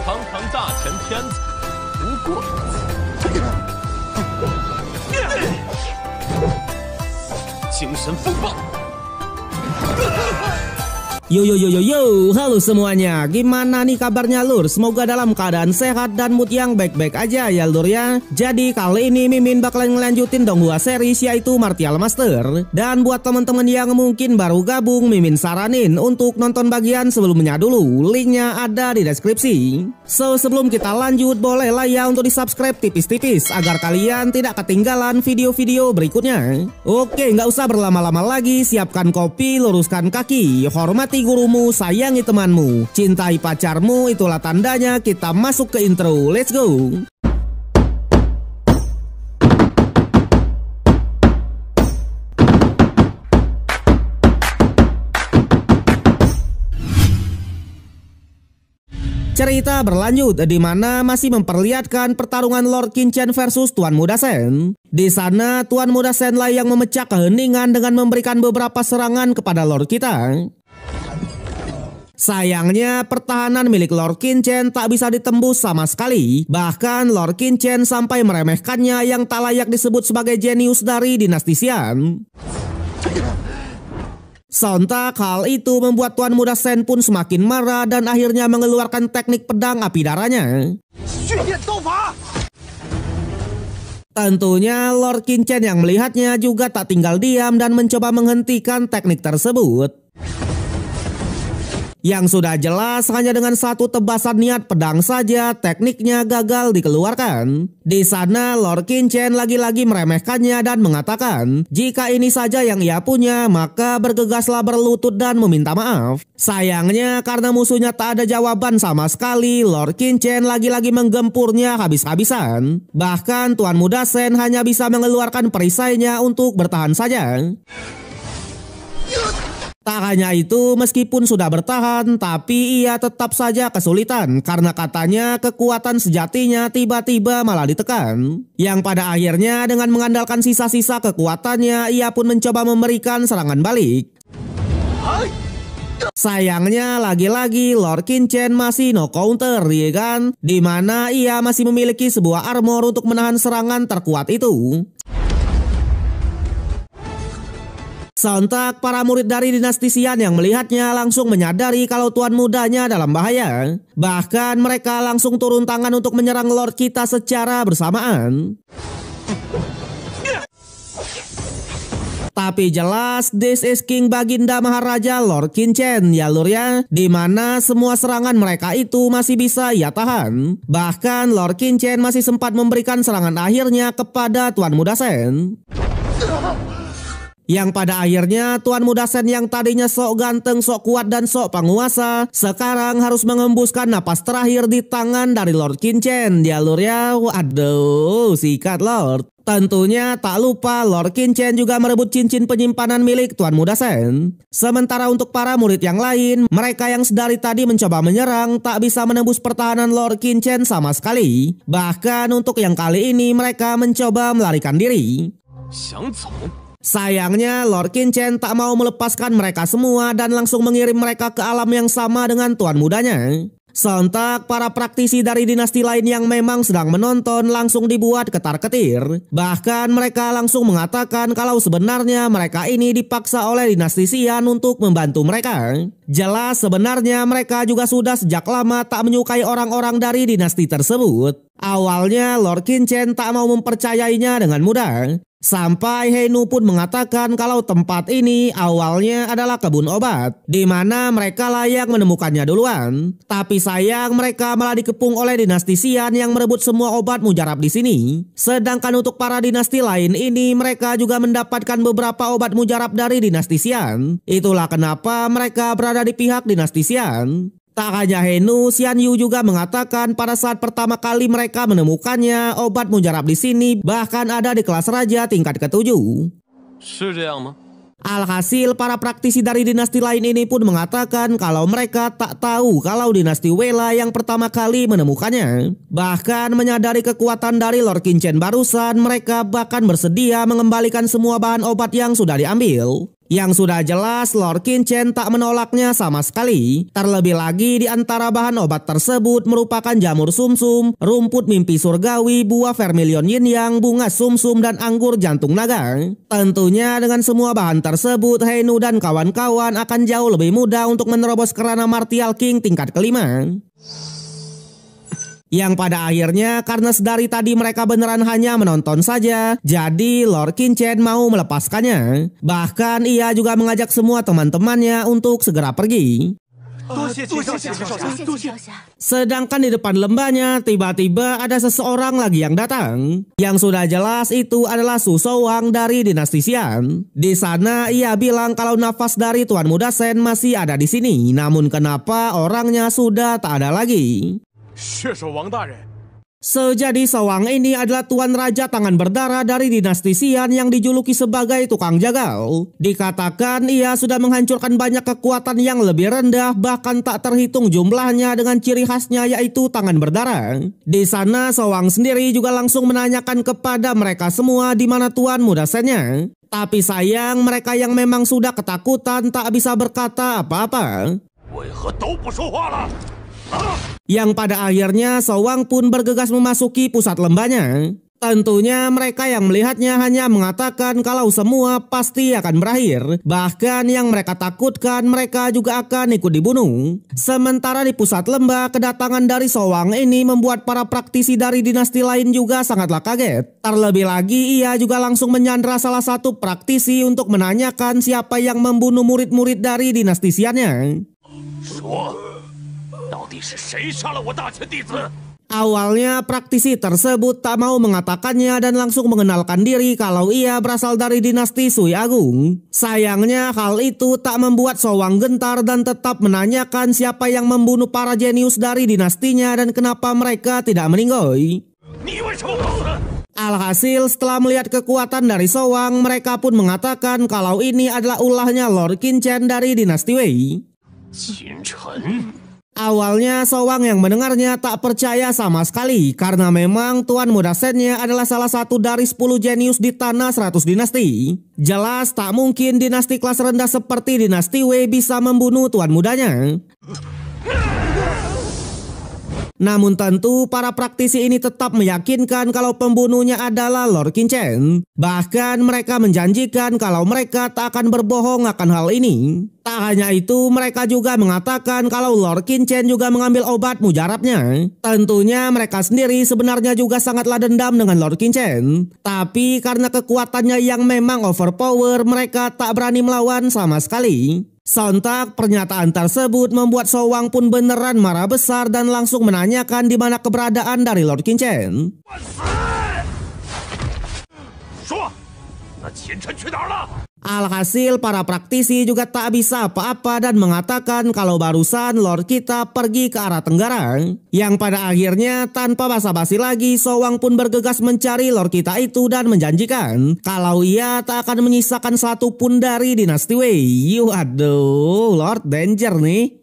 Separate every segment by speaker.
Speaker 1: 堂堂大前天子，不过精神风暴。
Speaker 2: Yo, halo semuanya, gimana nih kabarnya lur? Semoga dalam keadaan sehat dan mood yang baik-baik aja ya lur ya. Jadi kali ini Mimin bakalan ngelanjutin dong dua series yaitu Martial Master. Dan buat teman-teman yang mungkin baru gabung, Mimin saranin untuk nonton bagian sebelumnya dulu, linknya ada di deskripsi. So sebelum kita lanjut, boleh lah ya untuk di subscribe tipis-tipis agar kalian tidak ketinggalan video-video berikutnya. Oke, nggak usah berlama-lama lagi, siapkan kopi, luruskan kaki, hormati gurumu, sayangi temanmu, cintai pacarmu, itulah tandanya kita masuk ke intro. Let's go. Cerita berlanjut di mana masih memperlihatkan pertarungan Lord Qin Chen versus Tuan Muda Sen. Di sana Tuan Muda Sen lah yang memecah keheningan dengan memberikan beberapa serangan kepada Lord kita. Sayangnya pertahanan milik Lord Qin Chen tak bisa ditembus sama sekali. Bahkan Lord Qin Chen sampai meremehkannya yang tak layak disebut sebagai jenius dari dinasti Xian. Sontak hal itu membuat Tuan Muda Sen pun semakin marah dan akhirnya mengeluarkan teknik pedang api darahnya. Tentunya Lord Qin Chen yang melihatnya juga tak tinggal diam dan mencoba menghentikan teknik tersebut. Yang sudah jelas hanya dengan satu tebasan niat pedang saja tekniknya gagal dikeluarkan. Di sana Lord Qin Chen lagi-lagi meremehkannya dan mengatakan jika ini saja yang ia punya maka bergegaslah berlutut dan meminta maaf. Sayangnya karena musuhnya tak ada jawaban sama sekali, Lord Qin Chen lagi-lagi menggempurnya habis-habisan. Bahkan Tuan Muda Sen hanya bisa mengeluarkan perisainya untuk bertahan saja. Tak hanya itu, meskipun sudah bertahan, tapi ia tetap saja kesulitan karena katanya kekuatan sejatinya tiba-tiba malah ditekan. Yang pada akhirnya dengan mengandalkan sisa-sisa kekuatannya, ia pun mencoba memberikan serangan balik. Sayangnya lagi-lagi Lord Qin Chen masih no counter, ya kan? Dimana ia masih memiliki sebuah armor untuk menahan serangan terkuat itu. Sontak para murid dari dinasti Xian yang melihatnya langsung menyadari kalau tuan mudanya dalam bahaya. Bahkan mereka langsung turun tangan untuk menyerang Lord kita secara bersamaan. Tapi jelas this is King Baginda Maharaja Lord Qin Chen ya lur ya, dimana semua serangan mereka itu masih bisa ia tahan. Bahkan Lord Qin Chen masih sempat memberikan serangan akhirnya kepada Tuan Muda Sen. Yang pada akhirnya Tuan Muda Sen yang tadinya sok ganteng, sok kuat dan sok penguasa, sekarang harus mengembuskan napas terakhir di tangan dari Lord Qin Chen ya lur ya. Waduh, sikat Lord. Tentunya tak lupa Lord Qin Chen juga merebut cincin penyimpanan milik Tuan Muda Sen. Sementara untuk para murid yang lain, mereka yang sedari tadi mencoba menyerang tak bisa menembus pertahanan Lord Qin Chen sama sekali. Bahkan untuk yang kali ini mereka mencoba melarikan diri. Sayangnya Lord Qin Chen tak mau melepaskan mereka semua dan langsung mengirim mereka ke alam yang sama dengan tuan mudanya. Sontak para praktisi dari dinasti lain yang memang sedang menonton langsung dibuat ketar-ketir. Bahkan mereka langsung mengatakan kalau sebenarnya mereka ini dipaksa oleh dinasti Xian untuk membantu mereka. Jelas sebenarnya mereka juga sudah sejak lama tak menyukai orang-orang dari dinasti tersebut. Awalnya Lord Qin Chen tak mau mempercayainya dengan mudah. Sampai Henu pun mengatakan kalau tempat ini awalnya adalah kebun obat, di mana mereka layak menemukannya duluan. Tapi sayang mereka malah dikepung oleh dinasti Xian yang merebut semua obat mujarab di sini. Sedangkan untuk para dinasti lain ini mereka juga mendapatkan beberapa obat mujarab dari dinasti Xian. Itulah kenapa mereka berada di pihak dinasti Xian. Tak hanya Henu, Xian Yu juga mengatakan pada saat pertama kali mereka menemukannya, obat mujarab di sini bahkan ada di kelas raja tingkat ke-7. Alhasil para praktisi dari dinasti lain ini pun mengatakan kalau mereka tak tahu kalau dinasti Wela yang pertama kali menemukannya. Bahkan menyadari kekuatan dari Lord Qin Chen barusan, mereka bahkan bersedia mengembalikan semua bahan obat yang sudah diambil. Yang sudah jelas Lord Kinchen tak menolaknya sama sekali. Terlebih lagi di antara bahan obat tersebut merupakan jamur sumsum, rumput mimpi surgawi, buah vermilion yin yang, bunga sumsum dan anggur jantung naga. Tentunya dengan semua bahan tersebut Heinu dan kawan-kawan akan jauh lebih mudah untuk menerobos kerana Martial King tingkat kelima. Yang pada akhirnya karena sedari tadi mereka beneran hanya menonton saja, jadi Lord Kinchen mau melepaskannya. Bahkan ia juga mengajak semua teman-temannya untuk segera pergi. Sedangkan di depan lembahnya tiba-tiba ada seseorang lagi yang datang. Yang sudah jelas itu adalah Su Shouwang dari dinasti Xian. Di sana ia bilang kalau nafas dari Tuan Muda Shen masih ada di sini, namun kenapa orangnya sudah tak ada lagi. Sejadi Shouwang ini adalah Tuan Raja Tangan Berdarah dari dinasti Xian yang dijuluki sebagai tukang jagal. Dikatakan ia sudah menghancurkan banyak kekuatan yang lebih rendah, bahkan tak terhitung jumlahnya dengan ciri khasnya yaitu tangan berdarah. Di sana Shouwang sendiri juga langsung menanyakan kepada mereka semua di mana Tuan Muda Shen-nya. Tapi sayang mereka yang memang sudah ketakutan tak bisa berkata apa-apa. Yang pada akhirnya Shouwang pun bergegas memasuki pusat lembahnya. Tentunya mereka yang melihatnya hanya mengatakan kalau semua pasti akan berakhir. Bahkan yang mereka takutkan mereka juga akan ikut dibunuh. Sementara di pusat lembah, kedatangan dari Shouwang ini membuat para praktisi dari dinasti lain juga sangatlah kaget. Terlebih lagi ia juga langsung menyandra salah satu praktisi untuk menanyakan siapa yang membunuh murid-murid dari dinasti Xian-nya. Awalnya praktisi tersebut tak mau mengatakannya dan langsung mengenalkan diri kalau ia berasal dari dinasti Sui Agung. Sayangnya hal itu tak membuat Shouwang gentar dan tetap menanyakan siapa yang membunuh para jenius dari dinastinya dan kenapa mereka tidak meninggoy. Alhasil setelah melihat kekuatan dari Shouwang, mereka pun mengatakan kalau ini adalah ulahnya Lord Kinchen dari dinasti Wei. Awalnya Shouwang yang mendengarnya tak percaya sama sekali karena memang Tuan Muda Shen-nya adalah salah satu dari 10 jenius di tanah 100 dinasti. Jelas tak mungkin dinasti kelas rendah seperti dinasti Wei bisa membunuh tuan mudanya. Namun tentu para praktisi ini tetap meyakinkan kalau pembunuhnya adalah Lord Kinchen. Bahkan mereka menjanjikan kalau mereka tak akan berbohong akan hal ini. Tak hanya itu, mereka juga mengatakan kalau Lord Kinchen juga mengambil obat mujarabnya. Tentunya mereka sendiri sebenarnya juga sangatlah dendam dengan Lord Kinchen. Tapi karena kekuatannya yang memang overpower, mereka tak berani melawan sama sekali. Sontak pernyataan tersebut membuat Shouwang pun beneran marah besar dan langsung menanyakan di mana keberadaan dari Lord Kinchen. Alhasil para praktisi juga tak bisa apa-apa dan mengatakan kalau barusan Lord kita pergi ke arah tenggara. Yang pada akhirnya tanpa basa-basi lagi Shouwang pun bergegas mencari Lord kita itu dan menjanjikan kalau ia tak akan menyisakan satu pun dari dinasti Wei. Waduh, Lord Danger nih.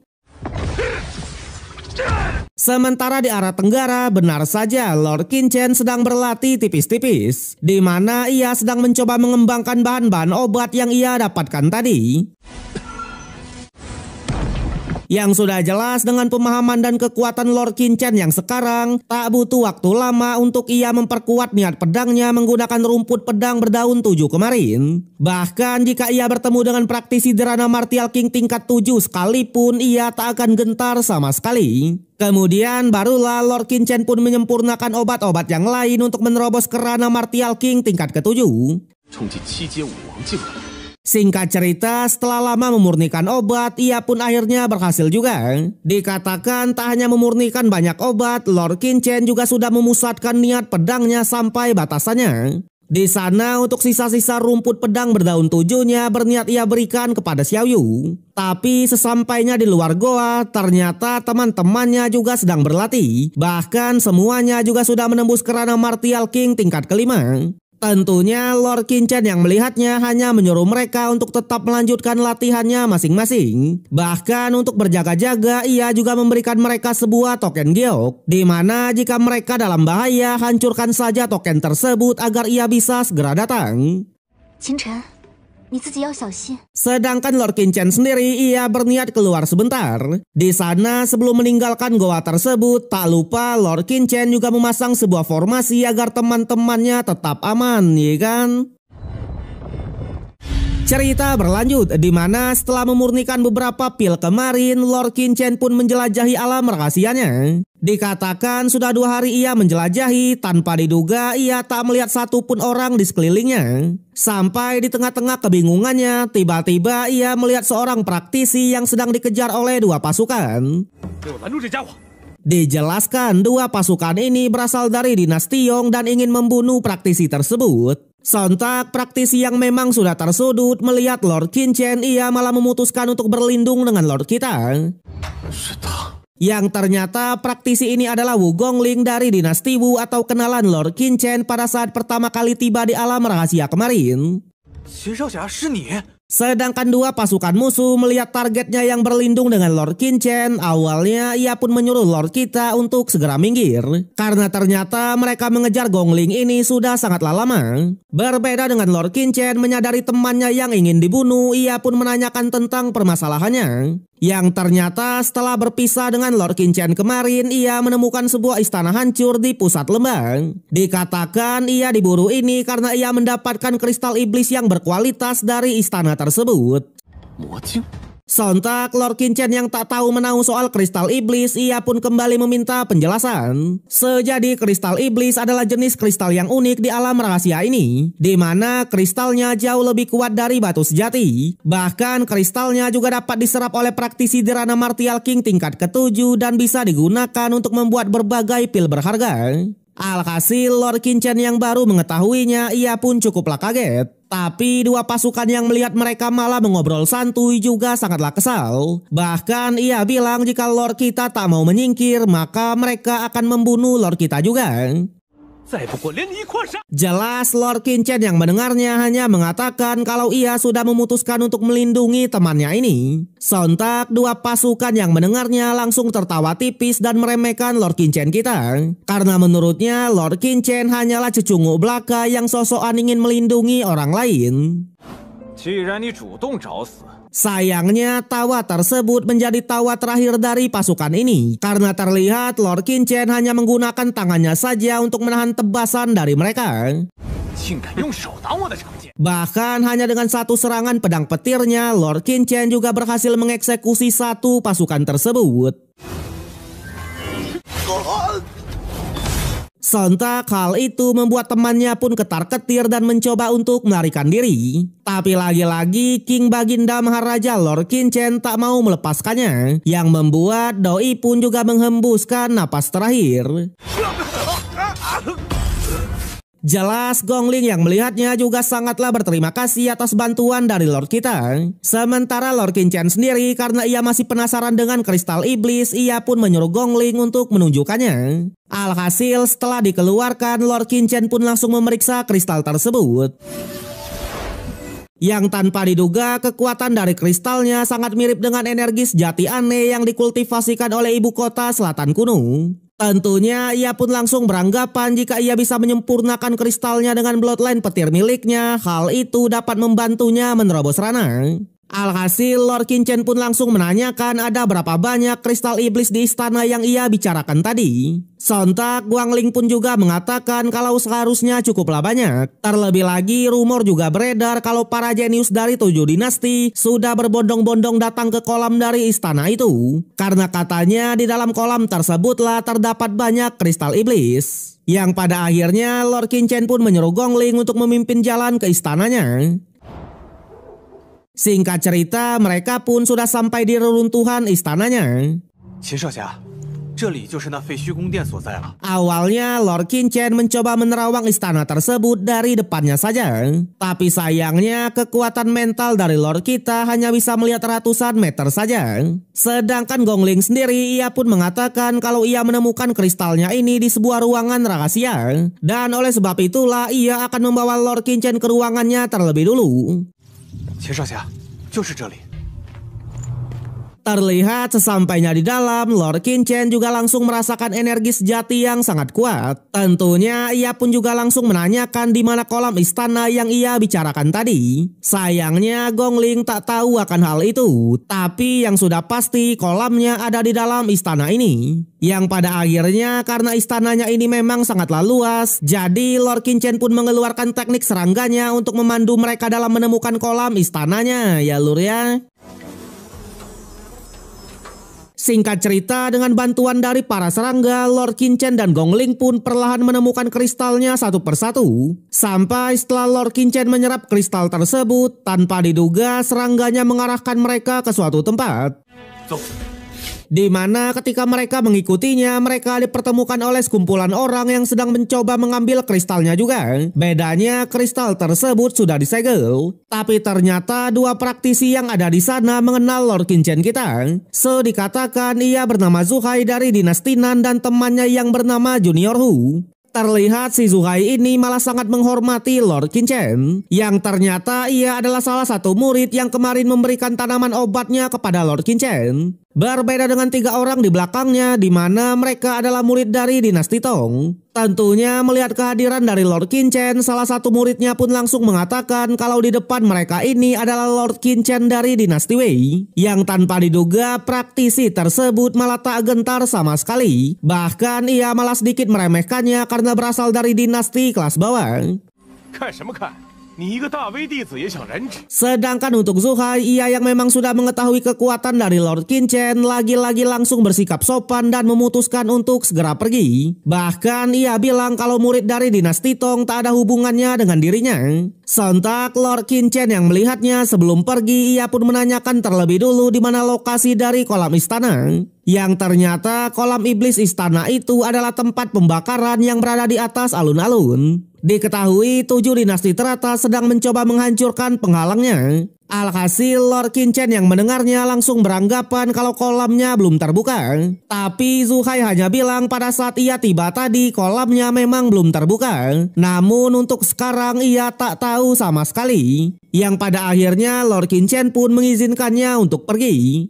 Speaker 2: Sementara di arah tenggara, benar saja Lord Kinchen sedang berlatih tipis-tipis, di mana ia sedang mencoba mengembangkan bahan-bahan obat yang ia dapatkan tadi. Yang sudah jelas dengan pemahaman dan kekuatan Lord Kinchen yang sekarang, tak butuh waktu lama untuk ia memperkuat niat pedangnya menggunakan rumput pedang berdaun 7 kemarin. Bahkan jika ia bertemu dengan praktisi derana Martial King tingkat 7 sekalipun, ia tak akan gentar sama sekali. Kemudian barulah Lord Kinchen pun menyempurnakan obat-obat yang lain untuk menerobos kerana Martial King tingkat ke-7. Singkat cerita, setelah lama memurnikan obat, ia pun akhirnya berhasil juga. Dikatakan tak hanya memurnikan banyak obat, Lord Kinchen juga sudah memusatkan niat pedangnya sampai batasannya. Di sana untuk sisa-sisa rumput pedang berdaun 7-nya berniat ia berikan kepada Xiao Yu. Tapi sesampainya di luar goa, ternyata teman-temannya juga sedang berlatih. Bahkan semuanya juga sudah menembus kerana Martial King tingkat kelima. Tentunya Lord Kinchen yang melihatnya hanya menyuruh mereka untuk tetap melanjutkan latihannya masing-masing. Bahkan untuk berjaga-jaga ia juga memberikan mereka sebuah token giok, di mana jika mereka dalam bahaya hancurkan saja token tersebut agar ia bisa segera datang.
Speaker 3: 你自己要小心。
Speaker 2: Sedangkan Lord Qin sendiri ia berniat keluar sebentar. Di sana sebelum meninggalkan goa tersebut, tak lupa Lord Qin juga memasang sebuah formasi agar teman-temannya tetap aman, ya kan? Cerita berlanjut di mana setelah memurnikan beberapa pil kemarin, Lord Qin pun menjelajahi alam rahasianya. Dikatakan sudah 2 hari ia menjelajahi, tanpa diduga ia tak melihat satupun orang di sekelilingnya. Sampai di tengah-tengah kebingungannya, tiba-tiba ia melihat seorang praktisi yang sedang dikejar oleh 2 pasukan. Dijelaskan 2 pasukan ini berasal dari dinasti Yong dan ingin membunuh praktisi tersebut. Sontak praktisi yang memang sudah tersudut melihat Lord Qin ia malah memutuskan untuk berlindung dengan Lord kita. Yang ternyata praktisi ini adalah Wu Gongling dari dinasti Wu atau kenalan Lord Qin pada saat pertama kali tiba di alam rahasia kemarin. Sedangkan 2 pasukan musuh melihat targetnya yang berlindung dengan Lord Qin awalnya ia pun menyuruh Lord kita untuk segera minggir. Karena ternyata mereka mengejar Gongling ini sudah sangatlah lama. Berbeda dengan Lord Qin menyadari temannya yang ingin dibunuh, ia pun menanyakan tentang permasalahannya. Yang ternyata setelah berpisah dengan Lord Qin kemarin, ia menemukan sebuah istana hancur di pusat lembah. Dikatakan ia diburu ini karena ia mendapatkan kristal iblis yang berkualitas dari istana tersebut. Sontak Lord Qin yang tak tahu menahu soal kristal iblis, ia pun kembali meminta penjelasan. Sejadi kristal iblis adalah jenis kristal yang unik di alam rahasia ini, di mana kristalnya jauh lebih kuat dari batu sejati. Bahkan kristalnya juga dapat diserap oleh praktisi Dirana Martial King tingkat ke-7 dan bisa digunakan untuk membuat berbagai pil berharga. Alhasil Lord Qin yang baru mengetahuinya, ia pun cukuplah kaget. Tapi 2 pasukan yang melihat mereka malah mengobrol santuy juga sangatlah kesal. Bahkan ia bilang jika Lord kita tak mau menyingkir, maka mereka akan membunuh Lord kita juga. Jelas Lord Qin yang mendengarnya hanya mengatakan kalau ia sudah memutuskan untuk melindungi temannya ini. Sontak 2 pasukan yang mendengarnya langsung tertawa tipis dan meremehkan Lord Qin kita. Karena menurutnya Lord Qin hanyalah cecunguk belaka yang sosokan ingin melindungi orang lain. Sayangnya tawa tersebut menjadi tawa terakhir dari pasukan ini, karena terlihat Lord Qin hanya menggunakan tangannya saja untuk menahan tebasan dari mereka. Bahkan hanya dengan 1 serangan pedang petirnya, Lord Qin juga berhasil mengeksekusi 1 pasukan tersebut. Sontak hal itu membuat temannya pun ketar-ketir dan mencoba untuk melarikan diri. Tapi lagi-lagi King Baginda Maharaja Lord Qin tak mau melepaskannya, yang membuat Doi pun juga menghembuskan napas terakhir. Jelas Gongling yang melihatnya juga sangatlah berterima kasih atas bantuan dari Lord kita. Sementara Lord Qin sendiri karena ia masih penasaran dengan kristal iblis, ia pun menyuruh Gongling untuk menunjukkannya. Alhasil setelah dikeluarkan, Lord Qin pun langsung memeriksa kristal tersebut. Yang tanpa diduga kekuatan dari kristalnya sangat mirip dengan energi sejati aneh yang dikultivasikan oleh ibu kota selatan kuno. Tentunya ia pun langsung beranggapan jika ia bisa menyempurnakan kristalnya dengan bloodline petir miliknya, hal itu dapat membantunya menerobos ranah. Alhasil Lord Qin pun langsung menanyakan ada berapa banyak kristal iblis di istana yang ia bicarakan tadi. Sontak Guangling pun juga mengatakan kalau seharusnya cukuplah banyak. Terlebih lagi rumor juga beredar kalau para jenius dari 7 dinasti sudah berbondong-bondong datang ke kolam dari istana itu. Karena katanya di dalam kolam tersebutlah terdapat banyak kristal iblis. Yang pada akhirnya Lord Qin pun menyuruh Gongling untuk memimpin jalan ke istananya. Singkat cerita, mereka pun sudah sampai di reruntuhan istananya. Awalnya Lord Qin mencoba menerawang istana tersebut dari depannya saja. Tapi sayangnya kekuatan mental dari Lord kita hanya bisa melihat ratusan meter saja. Sedangkan Gongling sendiri, ia pun mengatakan kalau ia menemukan kristalnya ini di sebuah ruangan rahasia. Dan oleh sebab itulah ia akan membawa Lord Qin ke ruangannya terlebih dulu. Terlihat sesampainya di dalam, Lord Qingchen juga langsung merasakan energi sejati yang sangat kuat. Tentunya ia pun juga langsung menanyakan di mana kolam istana yang ia bicarakan tadi. Sayangnya Gongling tak tahu akan hal itu, tapi yang sudah pasti kolamnya ada di dalam istana ini. Yang pada akhirnya karena istananya ini memang sangatlah luas, jadi Lord Qingchen pun mengeluarkan teknik serangganya untuk memandu mereka dalam menemukan kolam istananya, ya lur ya. Singkat cerita, dengan bantuan dari para serangga, Lord Qingchen dan Gongling pun perlahan menemukan kristalnya satu persatu. Sampai setelah Lord Qingchen menyerap kristal tersebut, tanpa diduga serangganya mengarahkan mereka ke suatu tempat. Di mana ketika mereka mengikutinya, mereka dipertemukan oleh sekumpulan orang yang sedang mencoba mengambil kristalnya juga. Bedanya kristal tersebut sudah disegel. Tapi ternyata dua praktisi yang ada di sana mengenal Lord Qingchen kita. So dikatakan ia bernama Zuhai dari dinasti Nan dan temannya yang bernama Junior Hu. Terlihat si Zuhai ini malah sangat menghormati Lord Qingchen, yang ternyata ia adalah salah satu murid yang kemarin memberikan tanaman obatnya kepada Lord Qingchen. Berbeda dengan 3 orang di belakangnya, di mana mereka adalah murid dari dinasti Tong. Tentunya melihat kehadiran dari Lord Qingchen, salah satu muridnya pun langsung mengatakan kalau di depan mereka ini adalah Lord Qingchen dari dinasti Wei. Yang tanpa diduga praktisi tersebut malah tak gentar sama sekali. Bahkan ia malah sedikit meremehkannya karena berasal dari dinasti kelas bawah. Sedangkan untuk Zuhai, ia yang memang sudah mengetahui kekuatan dari Lord Qingchen, lagi-lagi langsung bersikap sopan dan memutuskan untuk segera pergi. Bahkan ia bilang kalau murid dari dinasti Tong tak ada hubungannya dengan dirinya. Sontak Lord Qingchen yang melihatnya sebelum pergi, ia pun menanyakan terlebih dulu di mana lokasi dari kolam istana. Yang ternyata kolam iblis istana itu adalah tempat pembakaran yang berada di atas alun-alun. Diketahui 7 dinasti teratas sedang mencoba menghancurkan penghalangnya. Alhasil Lord Qingchen yang mendengarnya langsung beranggapan kalau kolamnya belum terbuka. Tapi Zuhai hanya bilang pada saat ia tiba tadi kolamnya memang belum terbuka. Namun untuk sekarang ia tak tahu sama sekali. Yang pada akhirnya Lord Qingchen pun mengizinkannya untuk pergi.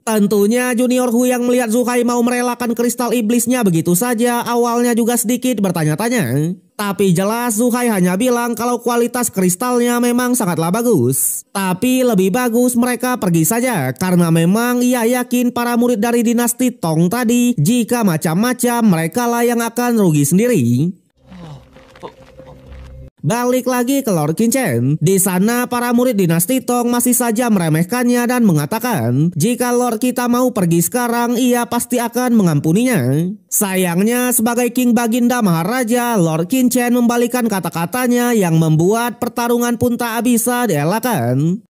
Speaker 2: Tentunya Junior Hu yang melihat Zuhai mau merelakan kristal iblisnya begitu saja awalnya juga sedikit bertanya-tanya. Tapi jelas Zuhai hanya bilang kalau kualitas kristalnya memang sangatlah bagus. Tapi lebih bagus mereka pergi saja karena memang ia yakin para murid dari dinasti Tong tadi jika macam-macam mereka lah yang akan rugi sendiri. Balik lagi ke Lord Qingchen. Di sana para murid dinasti Tong masih saja meremehkannya dan mengatakan jika Lord kita mau pergi sekarang ia pasti akan mengampuninya. Sayangnya sebagai King Baginda Maharaja, Lord Qingchen membalikan kata-katanya yang membuat pertarungan pun tak bisa dielakkan.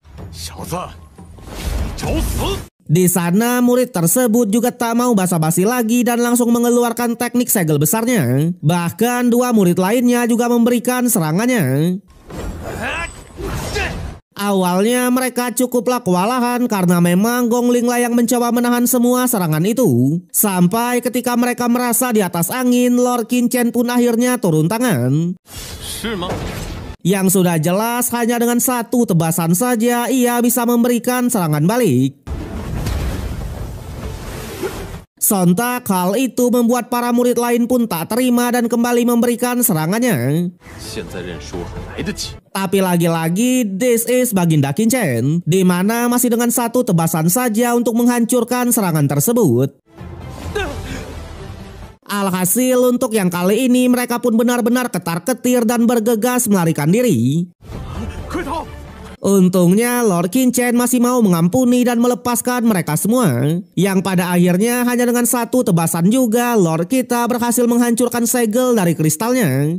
Speaker 2: Di sana murid tersebut juga tak mau basa-basi lagi dan langsung mengeluarkan teknik segel besarnya. Bahkan 2 murid lainnya juga memberikan serangannya. Awalnya mereka cukuplah kewalahan karena memang Gongling lah yang mencoba menahan semua serangan itu. Sampai ketika mereka merasa di atas angin, Lord Qingchen pun akhirnya turun tangan. Yang sudah jelas hanya dengan 1 tebasan saja ia bisa memberikan serangan balik. Sontak hal itu membuat para murid lain pun tak terima dan kembali memberikan serangannya. Tapi lagi-lagi this is Baginda Qingchen, di mana masih dengan 1 tebasan saja untuk menghancurkan serangan tersebut. Alhasil untuk yang kali ini mereka pun benar-benar ketar-ketir dan bergegas melarikan diri. Untungnya Lord Qingchen masih mau mengampuni dan melepaskan mereka semua. Yang pada akhirnya hanya dengan 1 tebasan juga Lord kita berhasil menghancurkan segel dari kristalnya.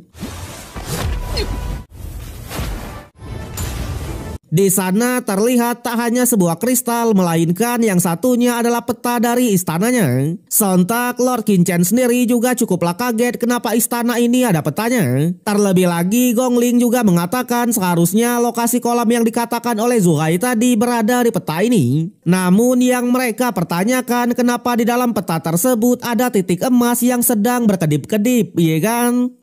Speaker 2: Di sana terlihat tak hanya sebuah kristal, melainkan yang satunya adalah peta dari istananya. Sontak Lord Qingchen sendiri juga cukuplah kaget kenapa istana ini ada petanya. Terlebih lagi Gongling juga mengatakan seharusnya lokasi kolam yang dikatakan oleh Zuhai tadi berada di peta ini. Namun yang mereka pertanyakan kenapa di dalam peta tersebut ada titik emas yang sedang berkedip-kedip, iya kan?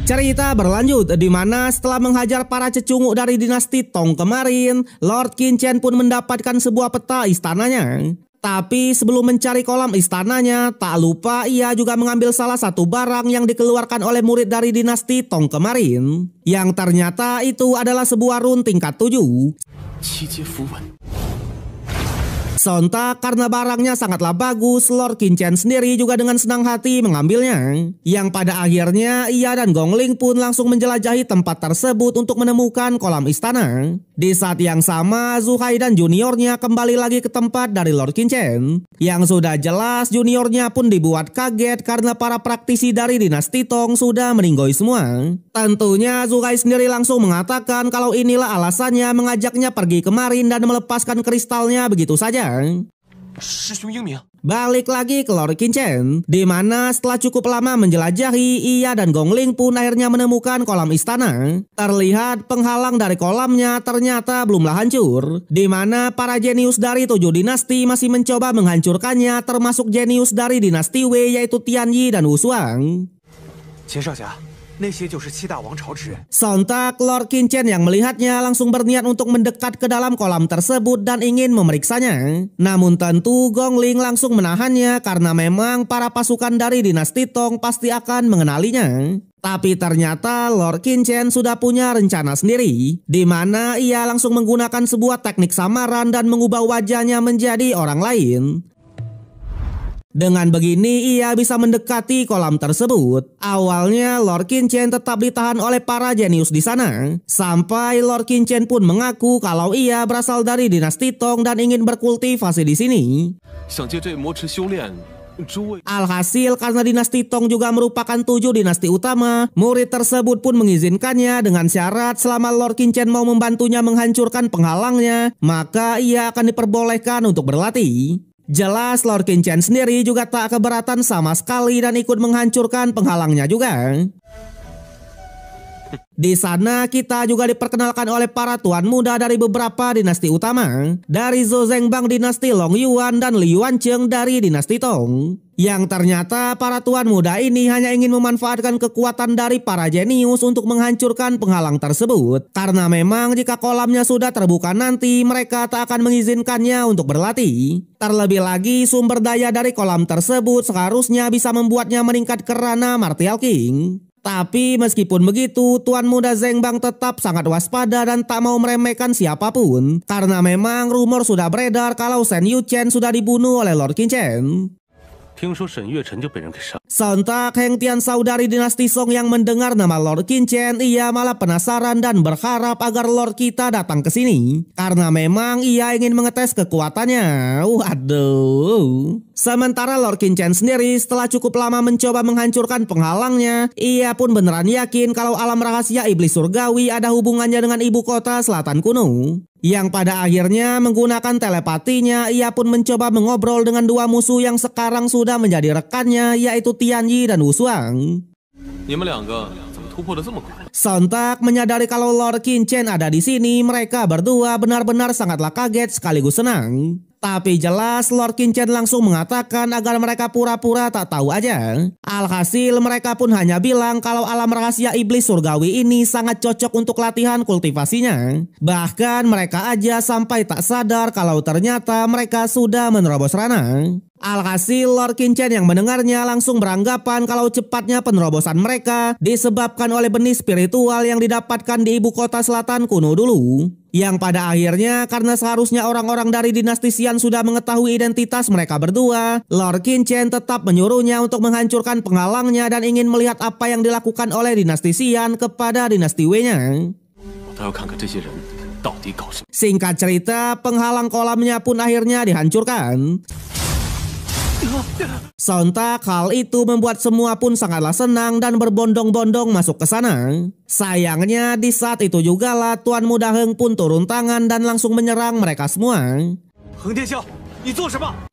Speaker 2: Cerita berlanjut di mana setelah menghajar para cecunguk dari dinasti Tong kemarin, Lord Qin Chen pun mendapatkan sebuah peta istananya. Tapi sebelum mencari kolam istananya, tak lupa ia juga mengambil salah satu barang yang dikeluarkan oleh murid dari dinasti Tong kemarin. Yang ternyata itu adalah sebuah rune tingkat 7. Sontak karena barangnya sangatlah bagus, Lord Qin Chen sendiri juga dengan senang hati mengambilnya. Yang pada akhirnya ia dan Gong Ling pun langsung menjelajahi tempat tersebut untuk menemukan kolam istana. Di saat yang sama, Zhu Hai dan juniornya kembali lagi ke tempat dari Lord Qin Chen. Yang sudah jelas juniornya pun dibuat kaget karena para praktisi dari dinasti Tong sudah meninggoy semua. Tentunya Zhu Hai sendiri langsung mengatakan kalau inilah alasannya mengajaknya pergi kemarin dan melepaskan kristalnya begitu saja. Balik lagi ke Lord Qin Chen, di mana setelah cukup lama menjelajahi, ia dan Gong Ling pun akhirnya menemukan kolam istana. Terlihat penghalang dari kolamnya ternyata belumlah hancur, di mana para jenius dari 7 dinasti masih mencoba menghancurkannya, termasuk jenius dari dinasti Wei yaitu Tian Yi dan Wu Shuang. Sontak Lord Qin Chen yang melihatnya langsung berniat untuk mendekat ke dalam kolam tersebut dan ingin memeriksanya. Namun tentu Gong Ling langsung menahannya karena memang para pasukan dari dinasti Tong pasti akan mengenalinya. Tapi ternyata Lord Qin Chen sudah punya rencana sendiri, di mana ia langsung menggunakan sebuah teknik samaran dan mengubah wajahnya menjadi orang lain. Dengan begini ia bisa mendekati kolam tersebut. Awalnya Lord Qin Chen tetap ditahan oleh para jenius di sana, sampai Lord Qin Chen pun mengaku kalau ia berasal dari dinasti Tong dan ingin berkultivasi di sini. Alhasil karena dinasti Tong juga merupakan 7 dinasti utama, murid tersebut pun mengizinkannya dengan syarat selama Lord Qin Chen mau membantunya menghancurkan penghalangnya, maka ia akan diperbolehkan untuk berlatih. Jelas Lord Qin Chen sendiri juga tak keberatan sama sekali dan ikut menghancurkan penghalangnya juga. Di sana kita juga diperkenalkan oleh para tuan muda dari beberapa dinasti utama, dari Zhou Zhengbang dinasti Long Yuan dan Li Yuancheng dari dinasti Tong. Yang ternyata para tuan muda ini hanya ingin memanfaatkan kekuatan dari para jenius untuk menghancurkan penghalang tersebut. Karena memang jika kolamnya sudah terbuka nanti mereka tak akan mengizinkannya untuk berlatih. Terlebih lagi sumber daya dari kolam tersebut seharusnya bisa membuatnya meningkat ke ranah Martial King. Tapi meskipun begitu, Tuan Muda Zhengbang tetap sangat waspada dan tak mau meremehkan siapapun. Karena memang rumor sudah beredar kalau Shen Yuchen sudah dibunuh oleh Lord Qin Chen. Sontak Heng Tianshao dari dinasti Song yang mendengar nama Lord Qin Chen, ia malah penasaran dan berharap agar Lord kita datang ke sini. Karena memang ia ingin mengetes kekuatannya. Waduh. Sementara Lord Qin Chen sendiri setelah cukup lama mencoba menghancurkan penghalangnya, ia pun beneran yakin kalau alam rahasia iblis surgawi ada hubungannya dengan ibu kota selatan kuno. Yang pada akhirnya menggunakan telepatinya, ia pun mencoba mengobrol dengan dua musuh yang sekarang sudah menjadi rekannya, yaitu Tian Yi dan Wu Shuang. Sontak menyadari kalau Lord Qin Chen ada di sini, mereka berdua benar-benar sangatlah kaget sekaligus senang. Tapi jelas Lord Qin Chen langsung mengatakan agar mereka pura-pura tak tahu aja. Alhasil mereka pun hanya bilang kalau alam rahasia iblis surgawi ini sangat cocok untuk latihan kultivasinya. Bahkan mereka aja sampai tak sadar kalau ternyata mereka sudah menerobos ranah. Alhasil Lord Qin Chen yang mendengarnya langsung beranggapan kalau cepatnya penerobosan mereka disebabkan oleh benih spiritual yang didapatkan di ibu kota selatan kuno dulu. Yang pada akhirnya karena seharusnya orang-orang dari dinasti Xian sudah mengetahui identitas mereka berdua, Lord Qin Chen tetap menyuruhnya untuk menghancurkan penghalangnya dan ingin melihat apa yang dilakukan oleh dinasti Xian kepada dinasti Wei-nya. Singkat cerita, penghalang kolamnya pun akhirnya dihancurkan. Sontak hal itu membuat semua pun sangatlah senang dan berbondong-bondong masuk ke sana. Sayangnya di saat itu jugalah Tuan Muda Heng pun turun tangan dan langsung menyerang mereka semua.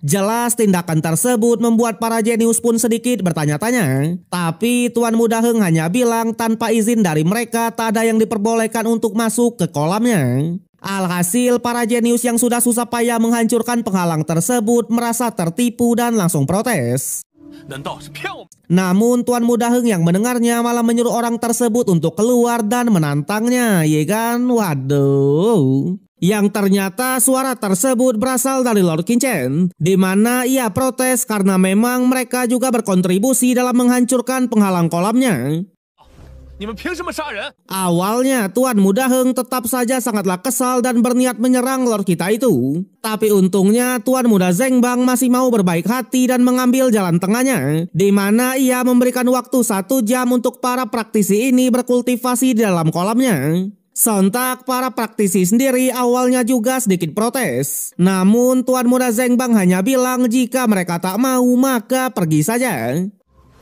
Speaker 2: Jelas tindakan tersebut membuat para jenius pun sedikit bertanya-tanya. Tapi Tuan Muda Heng hanya bilang tanpa izin dari mereka tak ada yang diperbolehkan untuk masuk ke kolamnya. Alhasil para jenius yang sudah susah payah menghancurkan penghalang tersebut merasa tertipu dan langsung protes.
Speaker 1: 难道是骗我们？
Speaker 2: Namun Tuan Muda Heng yang mendengarnya malah menyuruh orang tersebut untuk keluar dan menantangnya, ya kan? Waduh. Yang ternyata suara tersebut berasal dari Lord Qingchen, di mana ia protes karena memang mereka juga berkontribusi dalam menghancurkan penghalang kolamnya.
Speaker 1: 你们凭什么杀人？
Speaker 2: Awalnya Tuan Muda Heng tetap saja sangatlah kesal dan berniat menyerang Lord kita itu. Tapi untungnya Tuan Muda Zengbang masih mau berbaik hati dan mengambil jalan tengahnya, di mana ia memberikan waktu 1 jam untuk para praktisi ini berkultivasi di dalam kolamnya. Sontak para praktisi sendiri awalnya juga sedikit protes. Namun Tuan Muda Zengbang hanya bilang jika mereka tak mau maka pergi saja.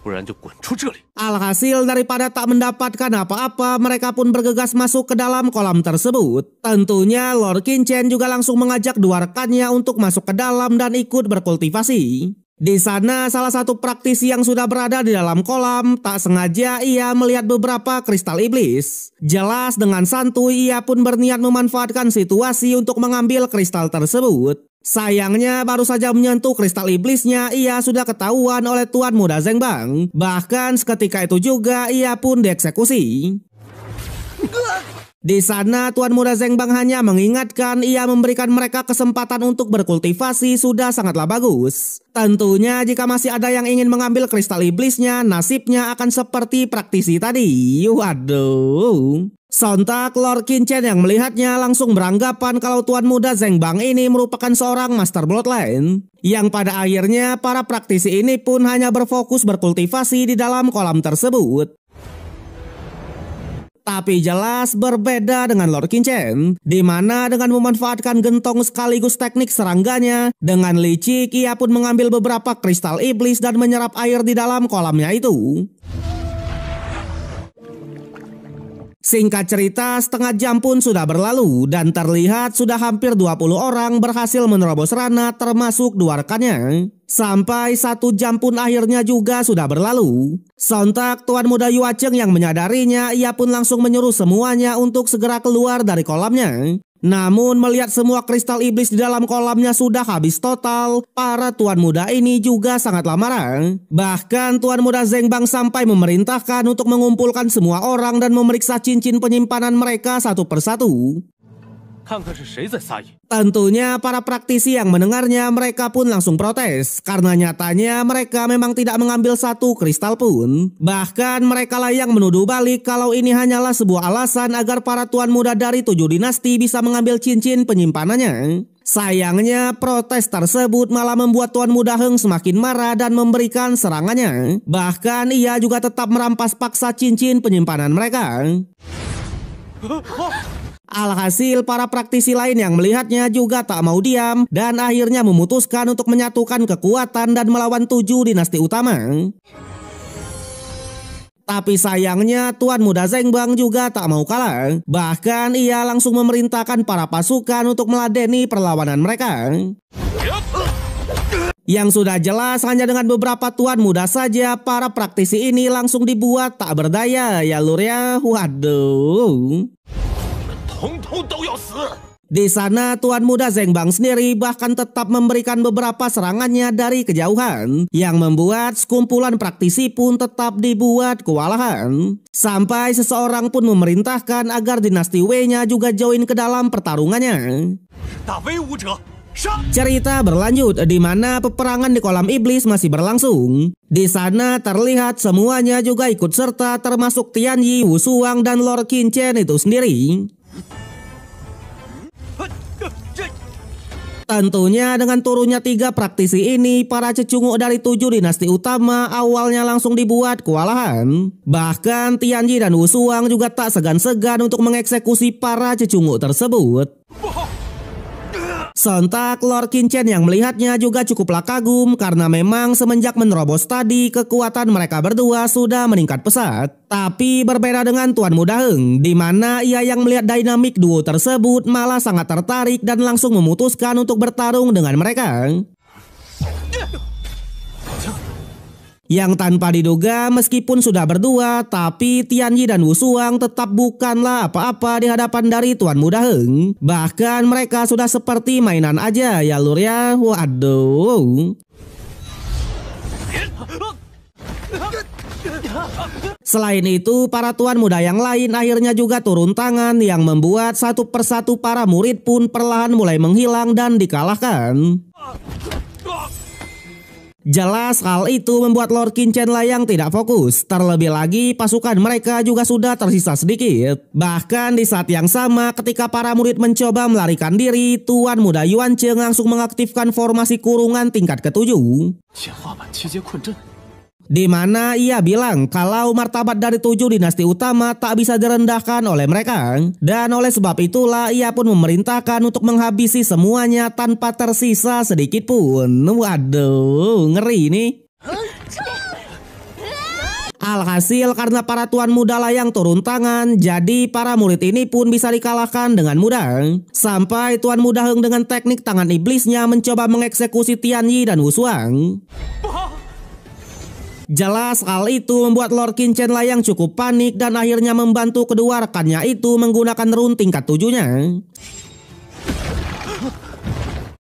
Speaker 1: 不然就滚出这里！
Speaker 2: Alhasil daripada tak mendapatkan apa-apa, mereka pun bergegas masuk ke dalam kolam tersebut. Tentunya Lord Qingchen juga langsung mengajak 2 rekannya untuk masuk ke dalam dan ikut berkultivasi. Di sana salah satu praktisi yang sudah berada di dalam kolam tak sengaja ia melihat beberapa kristal iblis. Jelas dengan santuy ia pun berniat memanfaatkan situasi untuk mengambil kristal tersebut. Sayangnya baru saja menyentuh kristal iblisnya ia sudah ketahuan oleh Tuan Muda Zengbang. Bahkan seketika itu juga ia pun dieksekusi. Di sana Tuan Muda Zengbang hanya mengingatkan ia memberikan mereka kesempatan untuk berkultivasi sudah sangatlah bagus. Tentunya jika masih ada yang ingin mengambil kristal iblisnya, nasibnya akan seperti praktisi tadi. Waduh. Sontak Lord Qingchen yang melihatnya langsung beranggapan kalau Tuan Muda Zengbang ini merupakan seorang Master Bloodline. Yang pada akhirnya para praktisi ini pun hanya berfokus berkultivasi di dalam kolam tersebut. Tapi jelas berbeda dengan Lord Qingchen, di mana dengan memanfaatkan gentong sekaligus teknik serangganya, dengan licik ia pun mengambil beberapa kristal iblis dan menyerap air di dalam kolamnya itu. Singkat cerita, setengah jam pun sudah berlalu dan terlihat sudah hampir 20 orang berhasil menerobos Rana termasuk 2 rekannya. Sampai 1 jam pun akhirnya juga sudah berlalu. Sontak Tuan Muda Yuacheng yang menyadarinya, ia pun langsung menyuruh semuanya untuk segera keluar dari kolamnya. Namun melihat semua kristal iblis di dalam kolamnya sudah habis total, para Tuan Muda ini juga sangatlah marah. Bahkan Tuan Muda Zengbang sampai memerintahkan untuk mengumpulkan semua orang dan memeriksa cincin penyimpanan mereka satu persatu.
Speaker 1: 看看是谁在撒野！
Speaker 2: Tentunya para praktisi yang mendengarnya mereka pun langsung protes karena nyatanya mereka memang tidak mengambil 1 kristal pun. Bahkan mereka lah yang menuduh balik kalau ini hanyalah sebuah alasan agar para Tuan Muda dari 7 dinasti bisa mengambil cincin penyimpanannya. Sayangnya protes tersebut malah membuat Tuan Muda Heng semakin marah dan memberikan serangannya. Bahkan ia juga tetap merampas paksa cincin penyimpanan mereka. Alhasil para praktisi lain yang melihatnya juga tak mau diam dan akhirnya memutuskan untuk menyatukan kekuatan dan melawan 7 dinasti utama. Tapi sayangnya Tuan Muda Zengbang juga tak mau kalah. Bahkan ia langsung memerintahkan para pasukan untuk meladeni perlawanan mereka. Yang sudah jelas hanya dengan beberapa Tuan Muda saja para praktisi ini langsung dibuat tak berdaya ya lur ya. Waduh.
Speaker 1: 统统都要死！
Speaker 2: Di sana Tuan Muda Zengbang sendiri bahkan tetap memberikan beberapa serangannya dari kejauhan, yang membuat sekumpulan praktisi pun tetap dibuat kewalahan. Sampai seseorang pun memerintahkan agar dinasti Wei-nya juga join ke dalam pertarungannya.
Speaker 1: 大威武者上！
Speaker 2: Cerita berlanjut di mana peperangan di kolam iblis masih berlangsung. Di sana terlihat semuanya juga ikut serta termasuk Tianyi, Wu Shuang dan Lord Qingchen itu sendiri. Tentunya dengan turunnya 3 praktisi ini, para cecunguk dari 7 dinasti utama awalnya langsung dibuat kewalahan. Bahkan Tianyi dan Wu Shuang juga tak segan-segan untuk mengeksekusi para cecunguk tersebut. Sontak Lord Qingchen yang melihatnya juga cukuplah kagum karena memang semenjak menerobos tadi kekuatan mereka berdua sudah meningkat pesat. Tapi berbeda dengan Tuan Muda Heng, di mana ia yang melihat dinamik duo tersebut malah sangat tertarik dan langsung memutuskan untuk bertarung dengan mereka. Yang tanpa diduga meskipun sudah berdua, tapi Tianyi dan Wu Shuang tetap bukanlah apa-apa di hadapan dari Tuan Muda Heng. Bahkan mereka sudah seperti mainan aja ya lur ya. Waduh. Selain itu, para tuan muda yang lain akhirnya juga turun tangan yang membuat satu persatu para murid pun perlahan mulai menghilang dan dikalahkan. Jelas hal itu membuat Lord Qin Layang tidak fokus. Terlebih lagi pasukan mereka juga sudah tersisa sedikit. Bahkan di saat yang sama ketika para murid mencoba melarikan diri, Tuan Muda Yuan Cheng langsung mengaktifkan formasi kurungan tingkat ke-7. Di mana ia bilang kalau martabat dari 7 dinasti utama tak bisa direndahkan oleh mereka. Dan oleh sebab itulah ia pun memerintahkan untuk menghabisi semuanya tanpa tersisa sedikit pun. Waduh, ngeri nih. Alhasil karena para tuan muda layang turun tangan, jadi para murid ini pun bisa dikalahkan dengan mudah. Sampai Tuan Muda Heng dengan teknik tangan iblisnya mencoba mengeksekusi Tian Yi dan Wu Shuang. Jelas hal itu membuat Lord Qin Layang cukup panik dan akhirnya membantu kedua rekannya itu menggunakan rune tingkat 7-nya.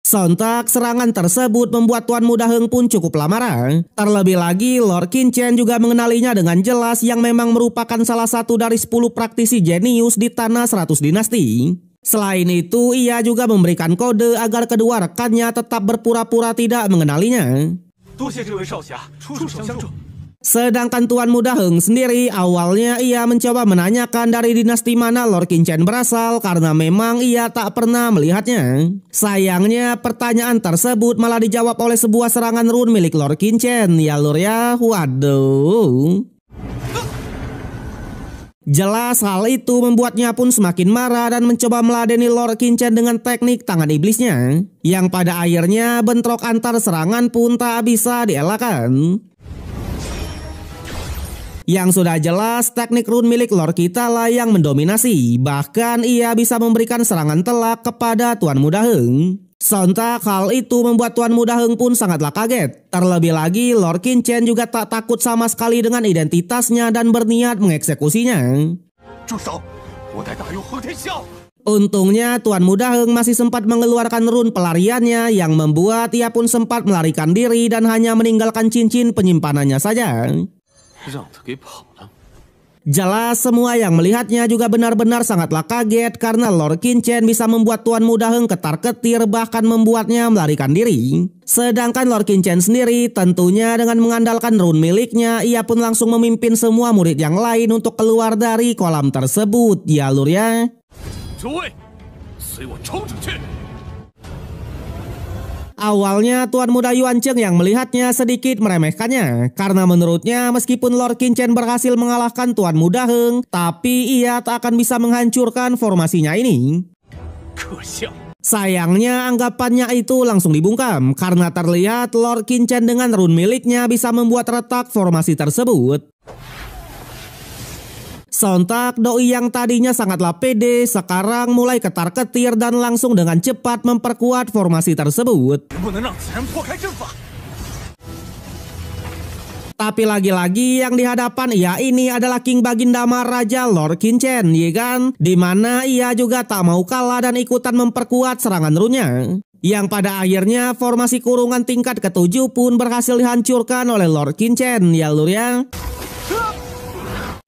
Speaker 2: Sontak serangan tersebut membuat Tuan Muda Heng pun cukup marah. Terlebih lagi Lord Qin juga mengenalinya dengan jelas yang memang merupakan salah satu dari 10 praktisi jenius di tanah 100 dinasti. Selain itu ia juga memberikan kode agar kedua rekannya tetap berpura-pura tidak mengenalinya. Sedangkan Tuan Muda Heng sendiri awalnya ia mencoba menanyakan dari dinasti mana Lord Qin berasal karena memang ia tak pernah melihatnya. Sayangnya pertanyaan tersebut malah dijawab oleh sebuah serangan rune milik Lord Qin ya lur ya, waduh. Jelas hal itu membuatnya pun semakin marah dan mencoba meladeni Lord Qin dengan teknik tangan iblisnya. Yang pada akhirnya bentrok antar serangan pun tak bisa dielakkan. Yang sudah jelas teknik rune milik Lord kita lah yang mendominasi. Bahkan ia bisa memberikan serangan telak kepada Tuan Muda Heng. Sontak hal itu membuat Tuan Muda Heng pun sangatlah kaget. Terlebih lagi Lord Qin juga tak takut sama sekali dengan identitasnya dan berniat mengeksekusinya. Untungnya Tuan Muda Heng masih sempat mengeluarkan rune pelariannya yang membuat ia pun sempat melarikan diri dan hanya meninggalkan cincin penyimpanannya saja. Jelas semua yang melihatnya juga benar-benar sangatlah kaget karena Lord Qin bisa membuat Tuan Muda Heng ketar-ketir bahkan membuatnya melarikan diri. Sedangkan Lord Qin sendiri tentunya dengan mengandalkan rune miliknya ia pun langsung memimpin semua murid yang lain untuk keluar dari kolam tersebut ya lur ya. Awalnya Tuan Muda Yuan Cheng yang melihatnya sedikit meremehkannya karena menurutnya meskipun Lord Qin berhasil mengalahkan Tuan Muda Heng, tapi ia tak akan bisa menghancurkan formasinya ini. Sayangnya anggapannya itu langsung dibungkam karena terlihat Lord Qin dengan rune miliknya bisa membuat retak formasi tersebut. Sontak doi yang tadinya sangatlah pede sekarang mulai ketar-ketir dan langsung dengan cepat memperkuat formasi tersebut. Tapi lagi-lagi yang di hadapan ia ini adalah King Baginda Maharaja Lord Qin ya kan? Dimana ia juga tak mau kalah dan ikutan memperkuat serangan rune-nya. Yang pada akhirnya formasi kurungan tingkat ke-7 pun berhasil dihancurkan oleh Lord Qin ya lur ya.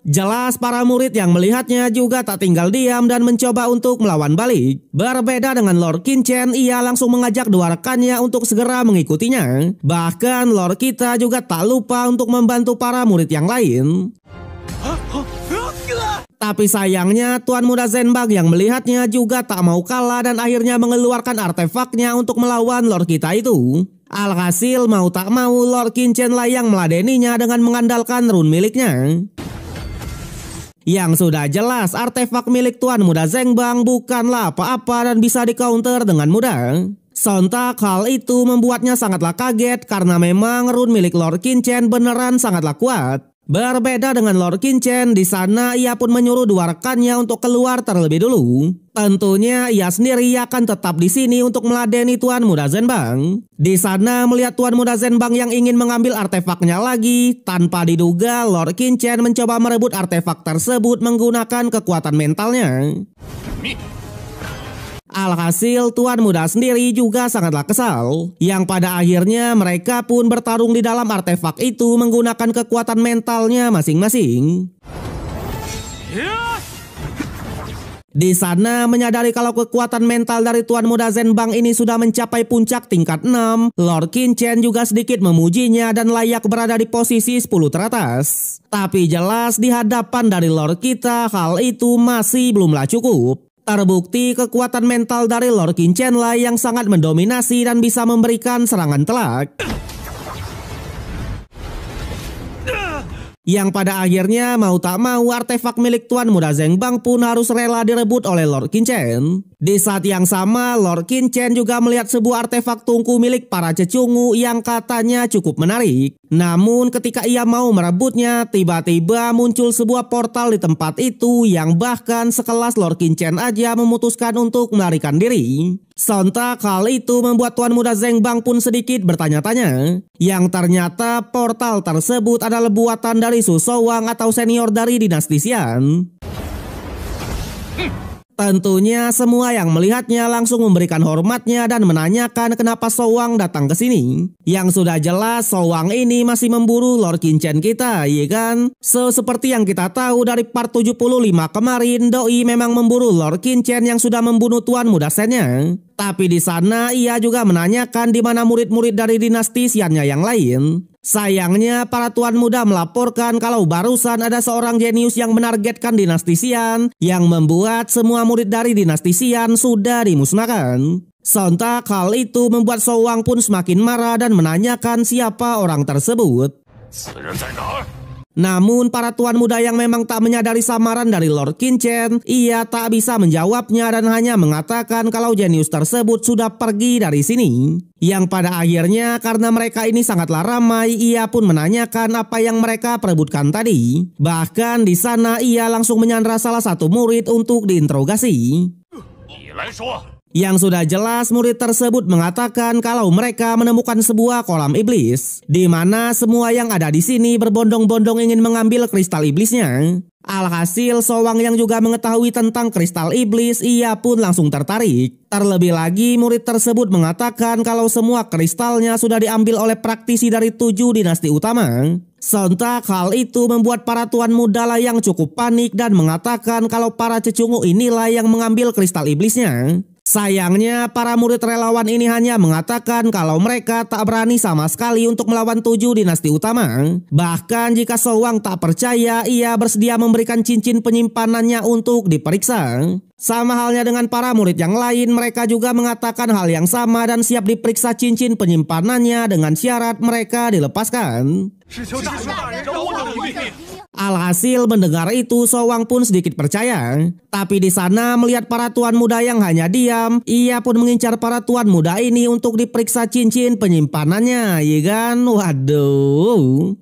Speaker 2: Jelas para murid yang melihatnya juga tak tinggal diam dan mencoba untuk melawan balik. Berbeda dengan Lord Qin ia langsung mengajak dua rekannya untuk segera mengikutinya. Bahkan Lord kita juga tak lupa untuk membantu para murid yang lain. Tapi sayangnya Tuan Muda Zhenbang yang melihatnya juga tak mau kalah dan akhirnya mengeluarkan artefaknya untuk melawan Lord kita itu. Alhasil mau tak mau Lord Qin lah yang meladeninya dengan mengandalkan rune miliknya. Yang sudah jelas artefak milik Tuan Muda Zhenbang bukanlah apa-apa dan bisa di-counter dengan mudah. Sontak hal itu membuatnya sangatlah kaget karena memang rune milik Lord Qin beneran sangatlah kuat. Berbeda dengan Lord Qin di sana ia pun menyuruh dua rekannya untuk keluar terlebih dulu. Tentunya ia sendiri akan tetap di sini untuk meladeni Tuan Muda Zhenbang. Di sana melihat Tuan Muda Zhenbang yang ingin mengambil artefaknya lagi, tanpa diduga Lord Qin mencoba merebut artefak tersebut menggunakan kekuatan mentalnya. Alhasil Tuan Muda sendiri juga sangatlah kesal, yang pada akhirnya mereka pun bertarung di dalam artefak itu menggunakan kekuatan mentalnya masing-masing. Di sana menyadari kalau kekuatan mental dari Tuan Muda Zhenbang ini sudah mencapai puncak tingkat 6, Lord Qin Chen juga sedikit memujinya dan layak berada di posisi 10 teratas. Tapi jelas di hadapan dari Lord kita hal itu masih belumlah cukup. Terbukti kekuatan mental dari Lord Qin Chen lah yang sangat mendominasi dan bisa memberikan serangan telak, yang pada akhirnya mau tak mau artefak milik Tuan Muda Zhenbang pun harus rela direbut oleh Lord Qin Chen. Di saat yang sama, Lord Qin Chen juga melihat sebuah artefak tungku milik para cecungu yang katanya cukup menarik. Namun ketika ia mau merebutnya, tiba-tiba muncul sebuah portal di tempat itu yang bahkan sekelas Lord Qin Chen aja memutuskan untuk melarikan diri. Sontak hal itu membuat Tuan Muda Zhenbang pun sedikit bertanya-tanya, yang ternyata portal tersebut adalah buatan dari Su Shouwang atau senior dari dinasti Xian. Tentunya semua yang melihatnya langsung memberikan hormatnya dan menanyakan kenapa Shouwang datang ke sini. Yang sudah jelas Shouwang ini masih memburu Lord Qin Chen kita, iya kan? Seperti yang kita tahu dari part 75 kemarin, Doi memang memburu Lord Qin Chen yang sudah membunuh Tuan Muda Shen-nya. Tapi di sana ia juga menanyakan di mana murid-murid dari dinasti Xian-nya yang lain. Sayangnya para tuan muda melaporkan kalau barusan ada seorang jenius yang menargetkan dinasti Xian yang membuat semua murid dari dinasti Xian sudah dimusnahkan. Sontak hal itu membuat Shouwang pun semakin marah dan menanyakan siapa orang tersebut. Namun para tuan muda yang memang tak menyadari samaran dari Lord Qin Chen, ia tak bisa menjawabnya dan hanya mengatakan kalau jenius tersebut sudah pergi dari sini. Yang pada akhirnya karena mereka ini sangatlah ramai, ia pun menanyakan apa yang mereka perebutkan tadi. Bahkan di sana ia langsung menyandra salah satu murid untuk diinterogasi. Yang sudah jelas murid tersebut mengatakan kalau mereka menemukan sebuah kolam iblis, di mana semua yang ada di sini berbondong-bondong ingin mengambil kristal iblisnya. Alhasil Shouwang yang juga mengetahui tentang kristal iblis, ia pun langsung tertarik. Terlebih lagi murid tersebut mengatakan kalau semua kristalnya sudah diambil oleh praktisi dari 7 dinasti utama. Sontak hal itu membuat para tuan muda lah yang cukup panik dan mengatakan kalau para cecungu inilah yang mengambil kristal iblisnya. Sayangnya para murid relawan ini hanya mengatakan kalau mereka tak berani sama sekali untuk melawan 7 dinasti utama. Bahkan jika Shouwang tak percaya, ia bersedia memberikan cincin penyimpanannya untuk diperiksa. Sama halnya dengan para murid yang lain, mereka juga mengatakan hal yang sama dan siap diperiksa cincin penyimpanannya dengan syarat mereka dilepaskan. Alhasil mendengar itu Shouwang pun sedikit percaya. Tapi di sana melihat para tuan muda yang hanya diam, ia pun mengincar para tuan muda ini untuk diperiksa cincin penyimpanannya, ya kan? Waduh.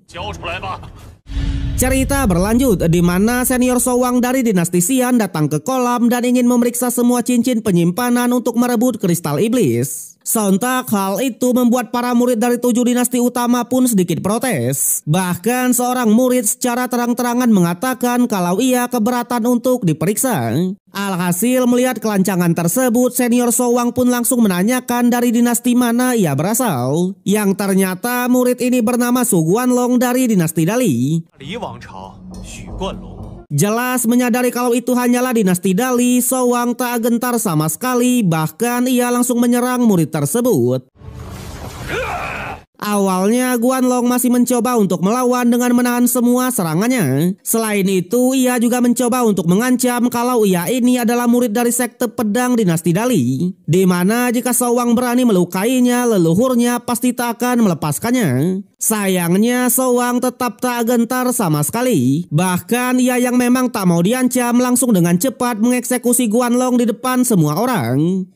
Speaker 2: Cerita berlanjut di mana senior Shouwang dari dinasti Xian datang ke kolam dan ingin memeriksa semua cincin penyimpanan untuk merebut kristal iblis. Sontak hal itu membuat para murid dari 7 dinasti utama pun sedikit protes. Bahkan seorang murid secara terang-terangan mengatakan kalau ia keberatan untuk diperiksa. Alhasil melihat kelancangan tersebut, senior Shouwang pun langsung menanyakan dari dinasti mana ia berasal. Yang ternyata murid ini bernama Su Guanlong dari dinasti Dali. Jelas menyadari kalau itu hanyalah dinasti Dali, Shouwang tak gentar sama sekali, bahkan ia langsung menyerang murid tersebut. Awalnya Guanlong masih mencoba untuk melawan dengan menahan semua serangannya. Selain itu ia juga mencoba untuk mengancam kalau ia ini adalah murid dari sekte pedang dinasti Dali, di mana jika Shouwang berani melukainya, leluhurnya pasti tak akan melepaskannya. Sayangnya Shouwang tetap tak gentar sama sekali. Bahkan ia yang memang tak mau diancam langsung dengan cepat mengeksekusi Guanlong di depan semua orang.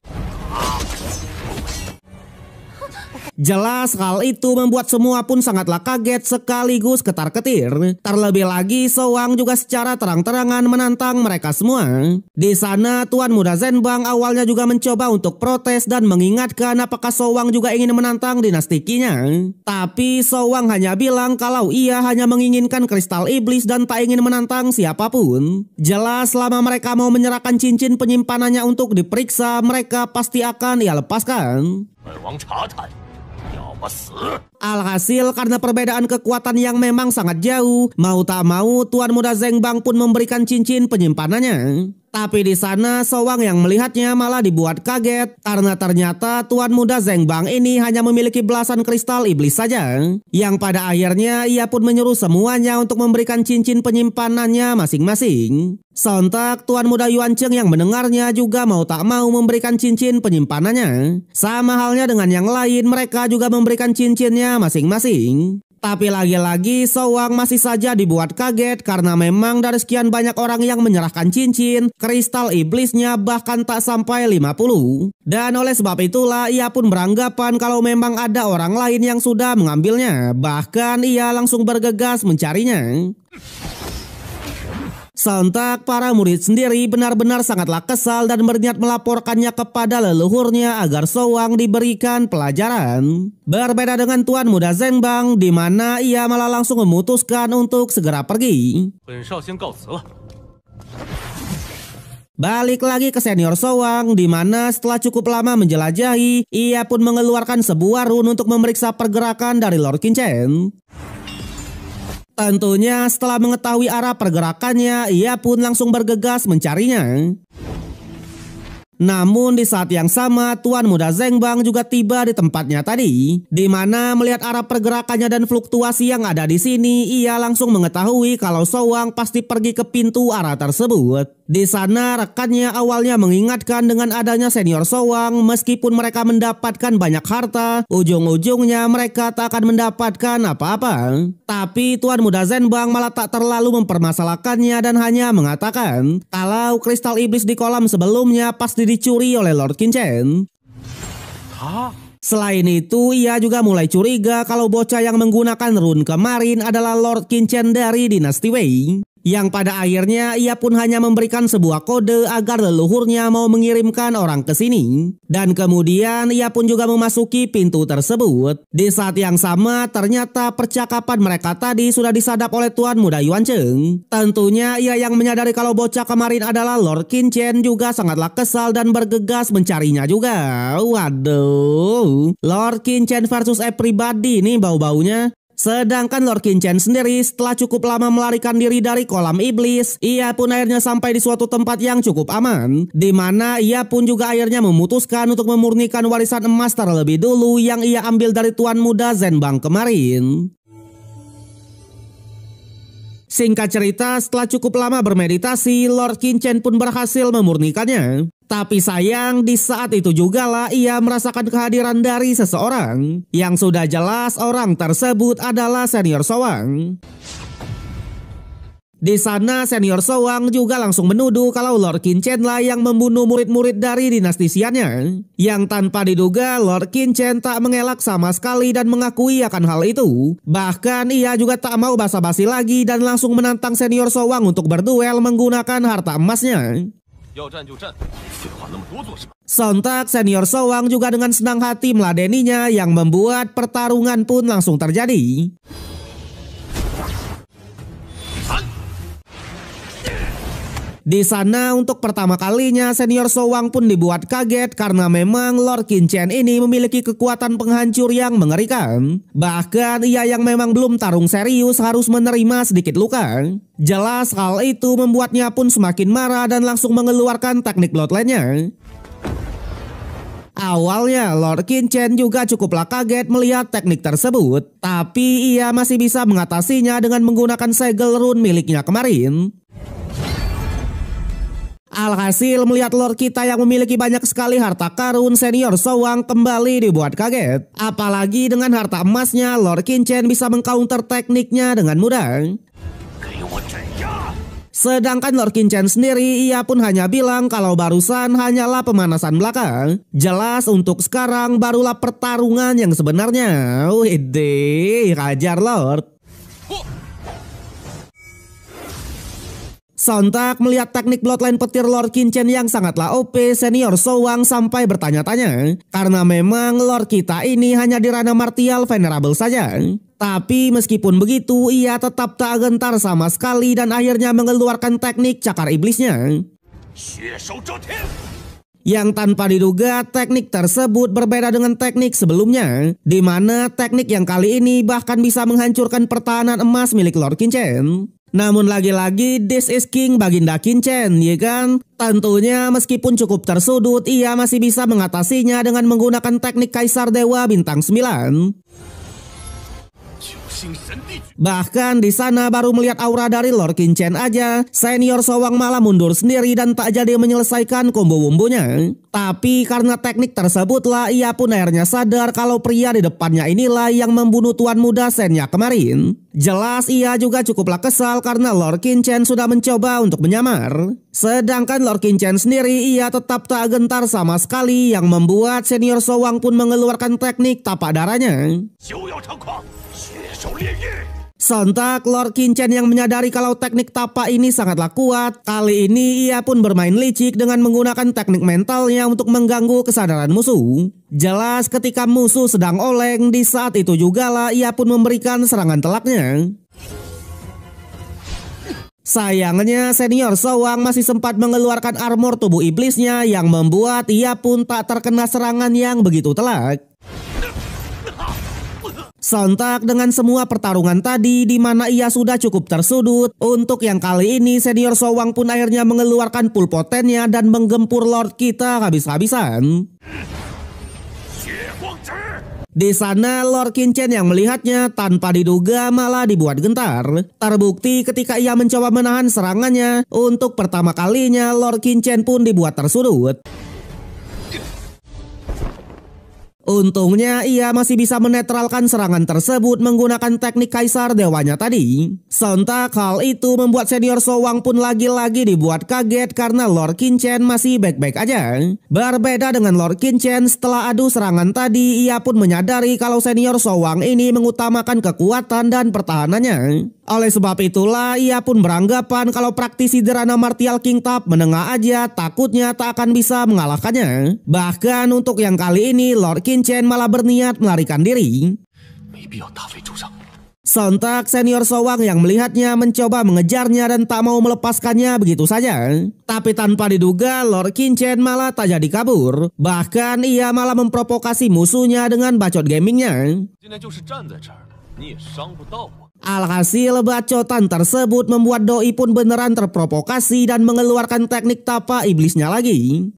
Speaker 2: Jelas hal itu membuat semua pun sangatlah kaget sekaligus ketar-ketir. Terlebih lagi Showang juga secara terang-terangan menantang mereka semua. Di sana Tuan Muda Zhenbang awalnya juga mencoba untuk protes dan mengingatkan apakah Showang juga ingin menantang dinasti Qi-nya. Tapi Showang hanya bilang kalau ia hanya menginginkan kristal iblis dan tak ingin menantang siapapun. Jelas selama mereka mau menyerahkan cincin penyimpanannya untuk diperiksa, mereka pasti akan ia lepaskan. Alhasil karena perbedaan kekuatan yang memang sangat jauh, mau tak mau Tuan Muda Zhenbang pun memberikan cincin penyimpanannya. Tapi di sana Showang yang melihatnya malah dibuat kaget karena ternyata Tuan Muda Zhenbang ini hanya memiliki belasan kristal iblis saja. Yang pada akhirnya ia pun menyuruh semuanya untuk memberikan cincin penyimpanannya masing-masing. Sontak Tuan Muda Yuancheng yang mendengarnya juga mau tak mau memberikan cincin penyimpanannya. Sama halnya dengan yang lain, mereka juga memberikan cincinnya masing-masing. Tapi lagi-lagi Showang masih saja dibuat kaget karena memang dari sekian banyak orang yang menyerahkan cincin, kristal iblisnya bahkan tak sampai 50. Dan oleh sebab itulah ia pun beranggapan kalau memang ada orang lain yang sudah mengambilnya. Bahkan ia langsung bergegas mencarinya. Sontak para murid sendiri benar-benar sangatlah kesal dan berniat melaporkannya kepada leluhurnya agar Showang diberikan pelajaran. Berbeda dengan Tuan Muda Zhenbang di mana ia malah langsung memutuskan untuk segera pergi. Balik lagi ke senior Showang di mana setelah cukup lama menjelajahi, ia pun mengeluarkan sebuah rune untuk memeriksa pergerakan dari Lord Qin Chen. Tentunya setelah mengetahui arah pergerakannya, ia pun langsung bergegas mencarinya. Namun di saat yang sama Tuan Muda Zhenbang juga tiba di tempatnya tadi, di mana melihat arah pergerakannya dan fluktuasi yang ada di sini, ia langsung mengetahui kalau Showang pasti pergi ke pintu arah tersebut. Di sana rekannya awalnya mengingatkan dengan adanya senior Showang, meskipun mereka mendapatkan banyak harta, ujung-ujungnya mereka tak akan mendapatkan apa-apa. Tapi Tuan Muda Zhenbang malah tak terlalu mempermasalahkannya dan hanya mengatakan kalau kristal iblis di kolam sebelumnya pasti dicuri oleh Lord Qin Chen. Selain itu, ia juga mulai curiga kalau bocah yang menggunakan rune kemarin adalah Lord Qin Chen dari dinasti Wei. Yang pada akhirnya ia pun hanya memberikan sebuah kode agar leluhurnya mau mengirimkan orang ke sini. Dan kemudian ia pun juga memasuki pintu tersebut. Di saat yang sama ternyata percakapan mereka tadi sudah disadap oleh Tuan Muda Yuancheng. Tentunya ia yang menyadari kalau bocah kemarin adalah Lord Qin Chen juga sangatlah kesal dan bergegas mencarinya juga. Waduh, Lord Qin Chen versus everybody nih bau-baunya. Sedangkan Lord Qin Chen sendiri setelah cukup lama melarikan diri dari kolam iblis, ia pun akhirnya sampai di suatu tempat yang cukup aman, di mana ia pun juga akhirnya memutuskan untuk memurnikan warisan emas terlebih dulu yang ia ambil dari Tuan Muda Zhenbang kemarin. Singkat cerita, setelah cukup lama bermeditasi, Lord Qin Chen pun berhasil memurnikannya. Tapi sayang, di saat itu jugalah ia merasakan kehadiran dari seseorang yang sudah jelas orang tersebut adalah senior Showang. Di sana senior Showang juga langsung menuduh kalau Lord Qin Chen lah yang membunuh murid-murid dari dinasti Xiannya. Yang tanpa diduga Lord Qin Chen tak mengelak sama sekali dan mengakui akan hal itu. Bahkan ia juga tak mau basa-basi lagi dan langsung menantang senior Showang untuk berduel menggunakan harta emasnya. Sontak senior Showang juga dengan senang hati meladeninya yang membuat pertarungan pun langsung terjadi. Di sana untuk pertama kalinya senior Showang pun dibuat kaget karena memang Lord Qin Chen ini memiliki kekuatan penghancur yang mengerikan. Bahkan ia yang memang belum tarung serius harus menerima sedikit luka. Jelas hal itu membuatnya pun semakin marah dan langsung mengeluarkan teknik bloodline-nya. Awalnya Lord Qin Chen juga cukuplah kaget melihat teknik tersebut, tapi ia masih bisa mengatasinya dengan menggunakan segel rune miliknya kemarin. Alhasil melihat Lord kita yang memiliki banyak sekali harta karun, senior Showang kembali dibuat kaget. Apalagi dengan harta emasnya, Lord Qin Chen bisa mengcounter tekniknya dengan mudah. Sedangkan Lord Qin Chen sendiri, ia pun hanya bilang kalau barusan hanyalah pemanasan belaka. Jelas untuk sekarang barulah pertarungan yang sebenarnya. Widih, hajar Lord. Sontak melihat teknik bloodline petir Lord Qin Chen yang sangatlah OP, senior Showang sampai bertanya-tanya. Karena memang Lord kita ini hanya di ranah martial venerable saja. Tapi meskipun begitu, ia tetap tak gentar sama sekali dan akhirnya mengeluarkan teknik cakar iblisnya. Yang tanpa diduga teknik tersebut berbeda dengan teknik sebelumnya, di mana teknik yang kali ini bahkan bisa menghancurkan pertahanan emas milik Lord Qin Chen. Namun lagi-lagi this is King Baginda Qin Chen, ya kan? Tentunya meskipun cukup tersudut, ia masih bisa mengatasinya dengan menggunakan teknik Kaisar Dewa Bintang 9. Bahkan di sana baru melihat aura dari Lord Qin Chen aja, senior Showang malah mundur sendiri dan tak jadi menyelesaikan combo wumbunya. Tapi karena teknik tersebutlah ia pun akhirnya sadar kalau pria di depannya inilah yang membunuh tuan muda Senya kemarin. Jelas ia juga cukuplah kesal karena Lord Qin Chen sudah mencoba untuk menyamar. Sedangkan Lord Qin Chen sendiri ia tetap tak gentar sama sekali, yang membuat senior Showang pun mengeluarkan teknik tapak darahnya. Sontak Lord Qin Chen yang menyadari kalau teknik tapak ini sangatlah kuat. Kali ini ia pun bermain licik dengan menggunakan teknik mentalnya untuk mengganggu kesadaran musuh. Jelas ketika musuh sedang oleng, di saat itu jugalah ia pun memberikan serangan telaknya. Sayangnya senior Showang masih sempat mengeluarkan armor tubuh iblisnya, yang membuat ia pun tak terkena serangan yang begitu telak. Sontak dengan semua pertarungan tadi di mana ia sudah cukup tersudut, untuk yang kali ini senior Showang pun akhirnya mengeluarkan full potennya dan menggempur Lord kita habis-habisan. Di sana Lord Qin Chen yang melihatnya tanpa diduga malah dibuat gentar. Terbukti ketika ia mencoba menahan serangannya, untuk pertama kalinya Lord Qin Chen pun dibuat tersudut. Untungnya ia masih bisa menetralkan serangan tersebut menggunakan teknik Kaisar Dewanya tadi. Sontak hal itu membuat senior Showang pun lagi-lagi dibuat kaget karena Lord Qin Chen masih baik-baik aja. Berbeda dengan Lord Qin Chen, setelah adu serangan tadi ia pun menyadari kalau senior Showang ini mengutamakan kekuatan dan pertahanannya. Oleh sebab itulah ia pun beranggapan kalau praktisi Derana Martial King tahap menengah aja takutnya tak akan bisa mengalahkannya. Bahkan untuk yang kali ini Lord Qin Chen malah berniat melarikan diri. Sontak senior Showang yang melihatnya mencoba mengejarnya dan tak mau melepaskannya begitu saja. Tapi tanpa diduga Lord Qin Chen malah tak jadi kabur. Bahkan ia malah memprovokasi musuhnya dengan bacot gamingnya. Alhasil bacotan tersebut membuat doi pun beneran terprovokasi dan mengeluarkan teknik tapak iblisnya lagi.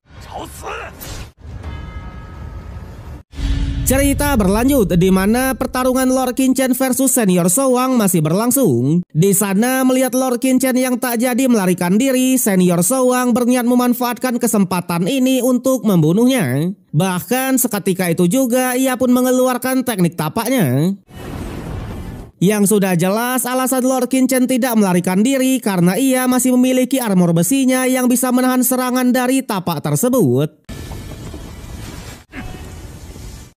Speaker 2: Cerita berlanjut di mana pertarungan Lord Qin Chen versus senior Showang masih berlangsung. Di sana melihat Lord Qin Chen yang tak jadi melarikan diri, senior Showang berniat memanfaatkan kesempatan ini untuk membunuhnya. Bahkan seketika itu juga ia pun mengeluarkan teknik tapaknya. Yang sudah jelas alasan Lord Qin Chen tidak melarikan diri karena ia masih memiliki armor besinya yang bisa menahan serangan dari tapak tersebut.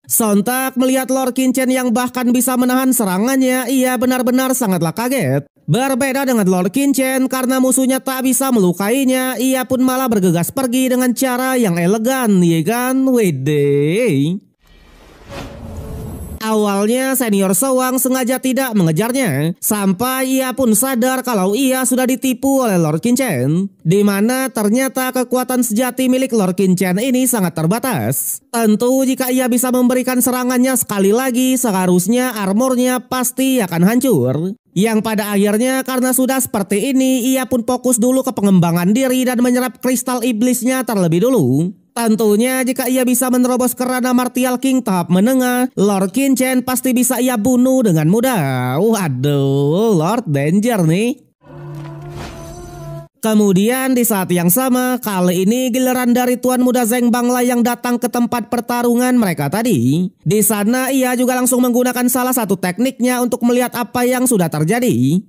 Speaker 2: Sontak melihat Lord Qin Chen yang bahkan bisa menahan serangannya, ia benar-benar sangatlah kaget. Berbeda dengan Lord Qin Chen, karena musuhnya tak bisa melukainya, ia pun malah bergegas pergi dengan cara yang elegan, ya kan? Widih. Awalnya senior Showang sengaja tidak mengejarnya, sampai ia pun sadar kalau ia sudah ditipu oleh Lord Qin Chen. Di mana ternyata kekuatan sejati milik Lord Qin Chen ini sangat terbatas. Tentu jika ia bisa memberikan serangannya sekali lagi, seharusnya armornya pasti akan hancur. Yang pada akhirnya karena sudah seperti ini, ia pun fokus dulu ke pengembangan diri dan menyerap kristal iblisnya terlebih dulu. Tentunya jika ia bisa menerobos ke ranah Martial King tahap menengah, Lord Qin Chen pasti bisa ia bunuh dengan mudah. Waduh, Lord Danger nih. Kemudian di saat yang sama, kali ini giliran dari Tuan Muda Zheng Bangla yang datang ke tempat pertarungan mereka tadi. Di sana ia juga langsung menggunakan salah satu tekniknya untuk melihat apa yang sudah terjadi.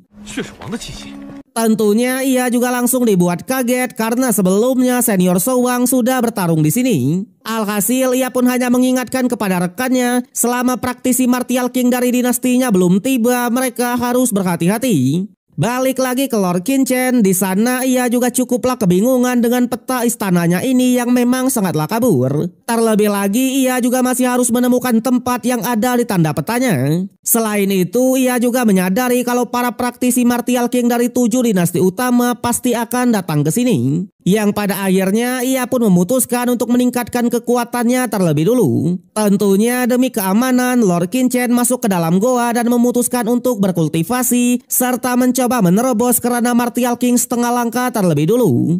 Speaker 2: Tentunya ia juga langsung dibuat kaget karena sebelumnya senior Showang sudah bertarung di sini. Alhasil ia pun hanya mengingatkan kepada rekannya selama praktisi Martial King dari dinastinya belum tiba, mereka harus berhati-hati. Balik lagi ke Lord Qin Chen, di sana ia juga cukuplah kebingungan dengan peta istananya ini yang memang sangatlah kabur. Terlebih lagi ia juga masih harus menemukan tempat yang ada di tanda petanya. Selain itu ia juga menyadari kalau para praktisi Martial King dari 7 dinasti utama pasti akan datang ke sini. Yang pada akhirnya ia pun memutuskan untuk meningkatkan kekuatannya terlebih dulu. Tentunya demi keamanan, Lord Qin Chen masuk ke dalam goa dan memutuskan untuk berkultivasi serta mencoba menerobos kerana Martial King setengah langkah terlebih dulu.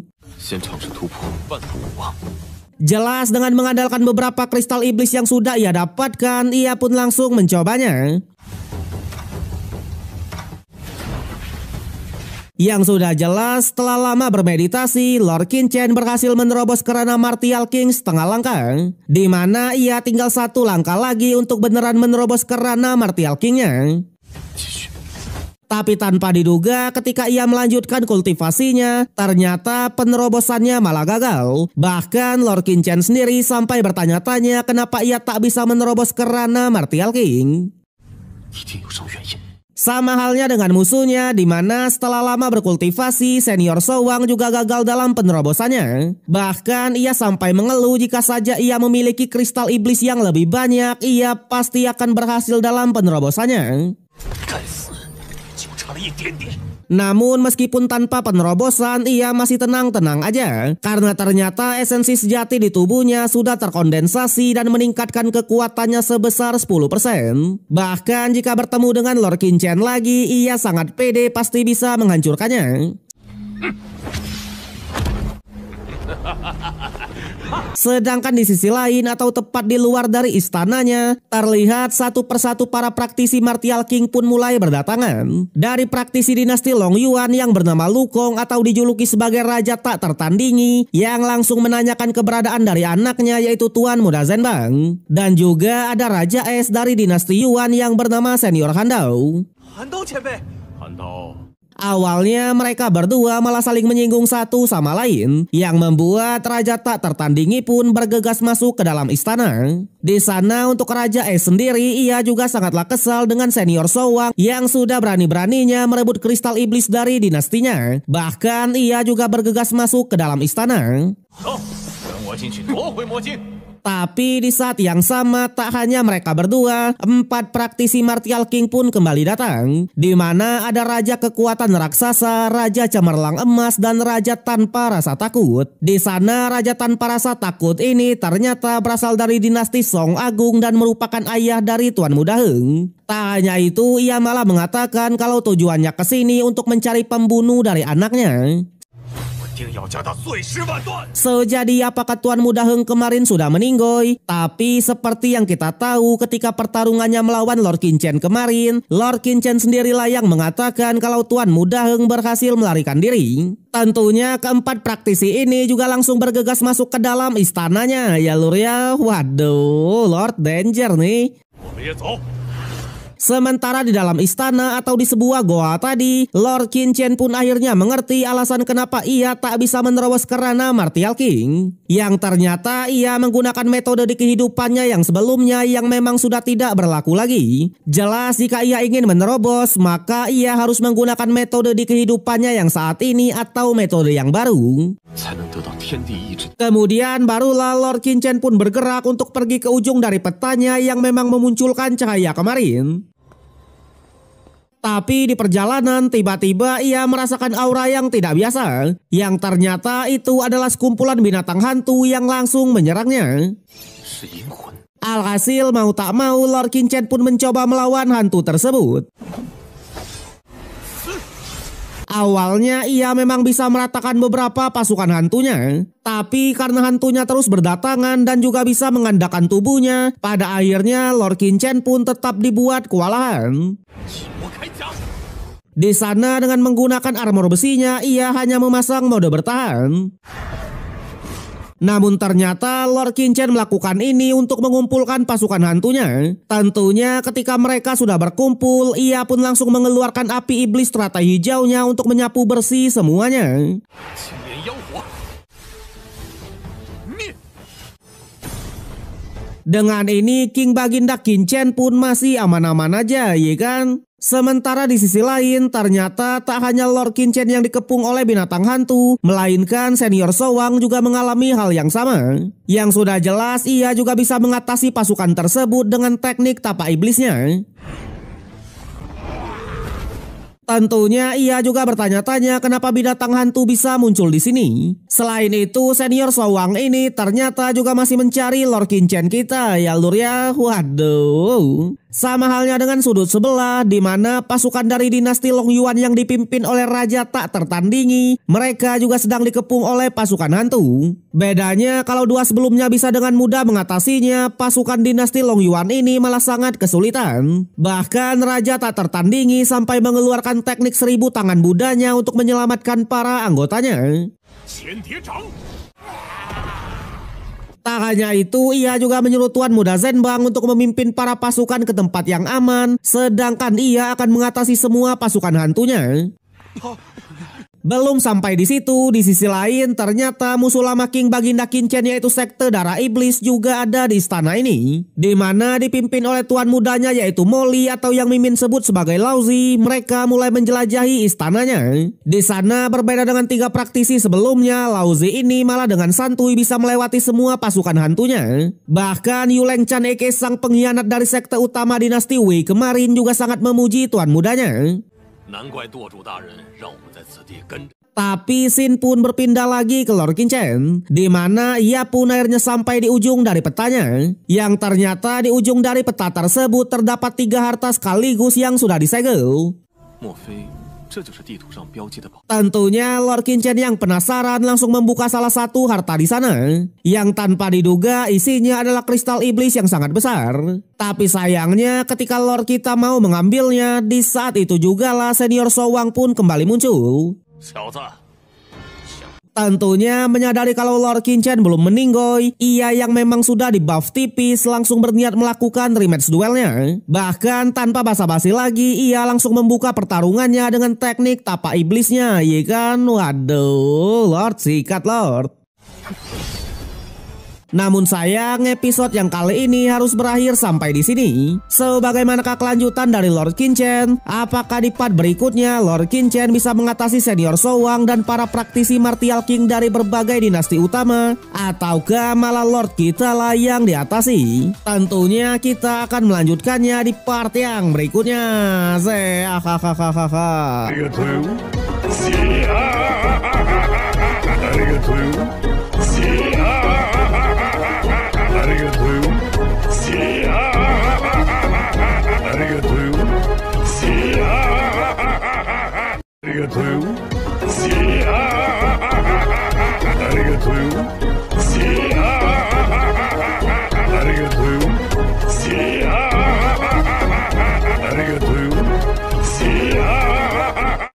Speaker 2: Jelas dengan mengandalkan beberapa kristal iblis yang sudah ia dapatkan, ia pun langsung mencobanya. Yang sudah jelas, setelah lama bermeditasi, Lord Qin Chen berhasil menerobos kerana Martial King setengah langkah, di mana ia tinggal 1 langkah lagi untuk beneran menerobos kerana Martial King-nya. Tapi tanpa diduga ketika ia melanjutkan kultivasinya, ternyata penerobosannya malah gagal. Bahkan Lord Qin Chen sendiri sampai bertanya-tanya kenapa ia tak bisa menerobos kerana Martial King. Sama halnya dengan musuhnya, di mana setelah lama berkultivasi, senior Showang juga gagal dalam penerobosannya. Bahkan ia sampai mengeluh jika saja ia memiliki kristal iblis yang lebih banyak, ia pasti akan berhasil dalam penerobosannya. Namun meskipun tanpa penerobosan, ia masih tenang-tenang aja. Karena ternyata esensi sejati di tubuhnya sudah terkondensasi dan meningkatkan kekuatannya sebesar 10%. Bahkan jika bertemu dengan Lord Qin Chen lagi, ia sangat pede pasti bisa menghancurkannya. Sedangkan di sisi lain atau tepat di luar dari istananya, terlihat satu persatu para praktisi Martial King pun mulai berdatangan. Dari praktisi dinasti Long Yuan yang bernama Lu Kong atau dijuluki sebagai Raja Tak Tertandingi, yang langsung menanyakan keberadaan dari anaknya yaitu Tuan Muda Zhenbang. Dan juga ada Raja Es dari dinasti Yuan yang bernama Senior Handao. Awalnya mereka berdua malah saling menyinggung satu sama lain, yang membuat Raja Tak Tertandingi pun bergegas masuk ke dalam istana. Di sana untuk Raja Es sendiri, ia juga sangatlah kesal dengan senior Showang yang sudah berani-beraninya merebut kristal iblis dari dinastinya. Bahkan ia juga bergegas masuk ke dalam istana. Tapi di saat yang sama, tak hanya mereka berdua, 4 praktisi Martial King pun kembali datang, di mana ada Raja Kekuatan Raksasa, Raja Cemerlang Emas, dan Raja Tanpa Rasa Takut. Di sana Raja Tanpa Rasa Takut ini ternyata berasal dari dinasti Song Agung dan merupakan ayah dari Tuan Muda Heng. Tak hanya itu, ia malah mengatakan kalau tujuannya ke sini untuk mencari pembunuh dari anaknya. So, jadi apakah Tuan Muda Heng kemarin sudah meninggoy? Tapi seperti yang kita tahu, ketika pertarungannya melawan Lord Qin Chen kemarin, Lord Qin Chen sendirilah yang mengatakan kalau Tuan Muda Heng berhasil melarikan diri. Tentunya keempat praktisi ini juga langsung bergegas masuk ke dalam istananya. Ya lur ya, waduh, Lord Danger nih. Sementara di dalam istana atau di sebuah goa tadi, Lord Qin Chen pun akhirnya mengerti alasan kenapa ia tak bisa menerobos kerana Martial King. Yang ternyata ia menggunakan metode di kehidupannya yang sebelumnya yang memang sudah tidak berlaku lagi. Jelas jika ia ingin menerobos, maka ia harus menggunakan metode di kehidupannya yang saat ini atau metode yang baru. Kemudian barulah Lord Qin Chen pun bergerak untuk pergi ke ujung dari petanya yang memang memunculkan cahaya kemarin. Tapi di perjalanan tiba-tiba ia merasakan aura yang tidak biasa, yang ternyata itu adalah sekumpulan binatang hantu yang langsung menyerangnya. Alhasil mau tak mau Lord Qin Chen pun mencoba melawan hantu tersebut. Awalnya ia memang bisa meratakan beberapa pasukan hantunya, tapi karena hantunya terus berdatangan dan juga bisa mengandalkan tubuhnya, pada akhirnya Lord Qin Chen pun tetap dibuat kewalahan. Di sana dengan menggunakan armor besinya, ia hanya memasang mode bertahan. Namun ternyata Lord Qin Chen melakukan ini untuk mengumpulkan pasukan hantunya. Tentunya ketika mereka sudah berkumpul, ia pun langsung mengeluarkan api iblis teratai hijaunya untuk menyapu bersih semuanya. Dengan ini King Baginda Qin Chen pun masih aman-aman aja, ya kan? Sementara di sisi lain, ternyata tak hanya Lord Qin Chen yang dikepung oleh binatang hantu, melainkan Senior Showang juga mengalami hal yang sama. Yang sudah jelas, ia juga bisa mengatasi pasukan tersebut dengan teknik tapak iblisnya. Tentunya ia juga bertanya-tanya kenapa binatang hantu bisa muncul di sini. Selain itu, Senior Showang ini ternyata juga masih mencari Lord Qin Chen kita, ya lur ya. Waduh. Sama halnya dengan sudut sebelah, di mana pasukan dari dinasti Long Yuan yang dipimpin oleh raja tak tertandingi, mereka juga sedang dikepung oleh pasukan hantu. Bedanya kalau dua sebelumnya bisa dengan mudah mengatasinya, pasukan dinasti Long Yuan ini malah sangat kesulitan. Bahkan raja tak tertandingi sampai mengeluarkan teknik 1000 tangan Budanya untuk menyelamatkan para anggotanya. Tak hanya itu, ia juga menyuruh Tuan Muda Zhenbang untuk memimpin para pasukan ke tempat yang aman, sedangkan ia akan mengatasi semua pasukan hantunya. Belum sampai di situ, di sisi lain ternyata musuh lama King Baginda Qin Chen yaitu sekte darah iblis juga ada di istana ini, di mana dipimpin oleh tuan mudanya yaitu Molly atau yang Mimin sebut sebagai Lauzi. Mereka mulai menjelajahi istananya. Di sana berbeda dengan 3 praktisi sebelumnya, Lauzi ini malah dengan santuy bisa melewati semua pasukan hantunya. Bahkan Yuleng Chan Eke sang pengkhianat dari sekte utama dinasti Wei kemarin juga sangat memuji tuan mudanya. Tapi Xin pun berpindah lagi ke Lord Qin Chen, di mana ia pun akhirnya sampai di ujung dari petanya, yang ternyata di ujung dari peta tersebut terdapat 3 harta sekaligus yang sudah disegel. Tentunya Lord Qin Chen yang penasaran langsung membuka salah satu harta di sana, yang tanpa diduga isinya adalah kristal iblis yang sangat besar. Tapi sayangnya ketika Lord kita mau mengambilnya, di saat itu jugalah Senior Showang pun kembali muncul. Tentunya menyadari kalau Lord Qin Chen belum meninggoy, ia yang memang sudah di buff tipis langsung berniat melakukan rematch duelnya. Bahkan tanpa basa-basi lagi, ia langsung membuka pertarungannya dengan teknik tapak iblisnya, ya kan? Waduh, Lord sikat Lord. Namun sayang, episode yang kali ini harus berakhir sampai di sini. So, bagaimanakah kelanjutan dari Lord Qin Chen? Apakah di part berikutnya Lord Qin Chen bisa mengatasi Senior Showang dan para praktisi Martial King dari berbagai dinasti utama? Ataukah malah Lord kita lah yang diatasi? Tentunya kita akan melanjutkannya di part yang berikutnya.
Speaker 3: Arigatou.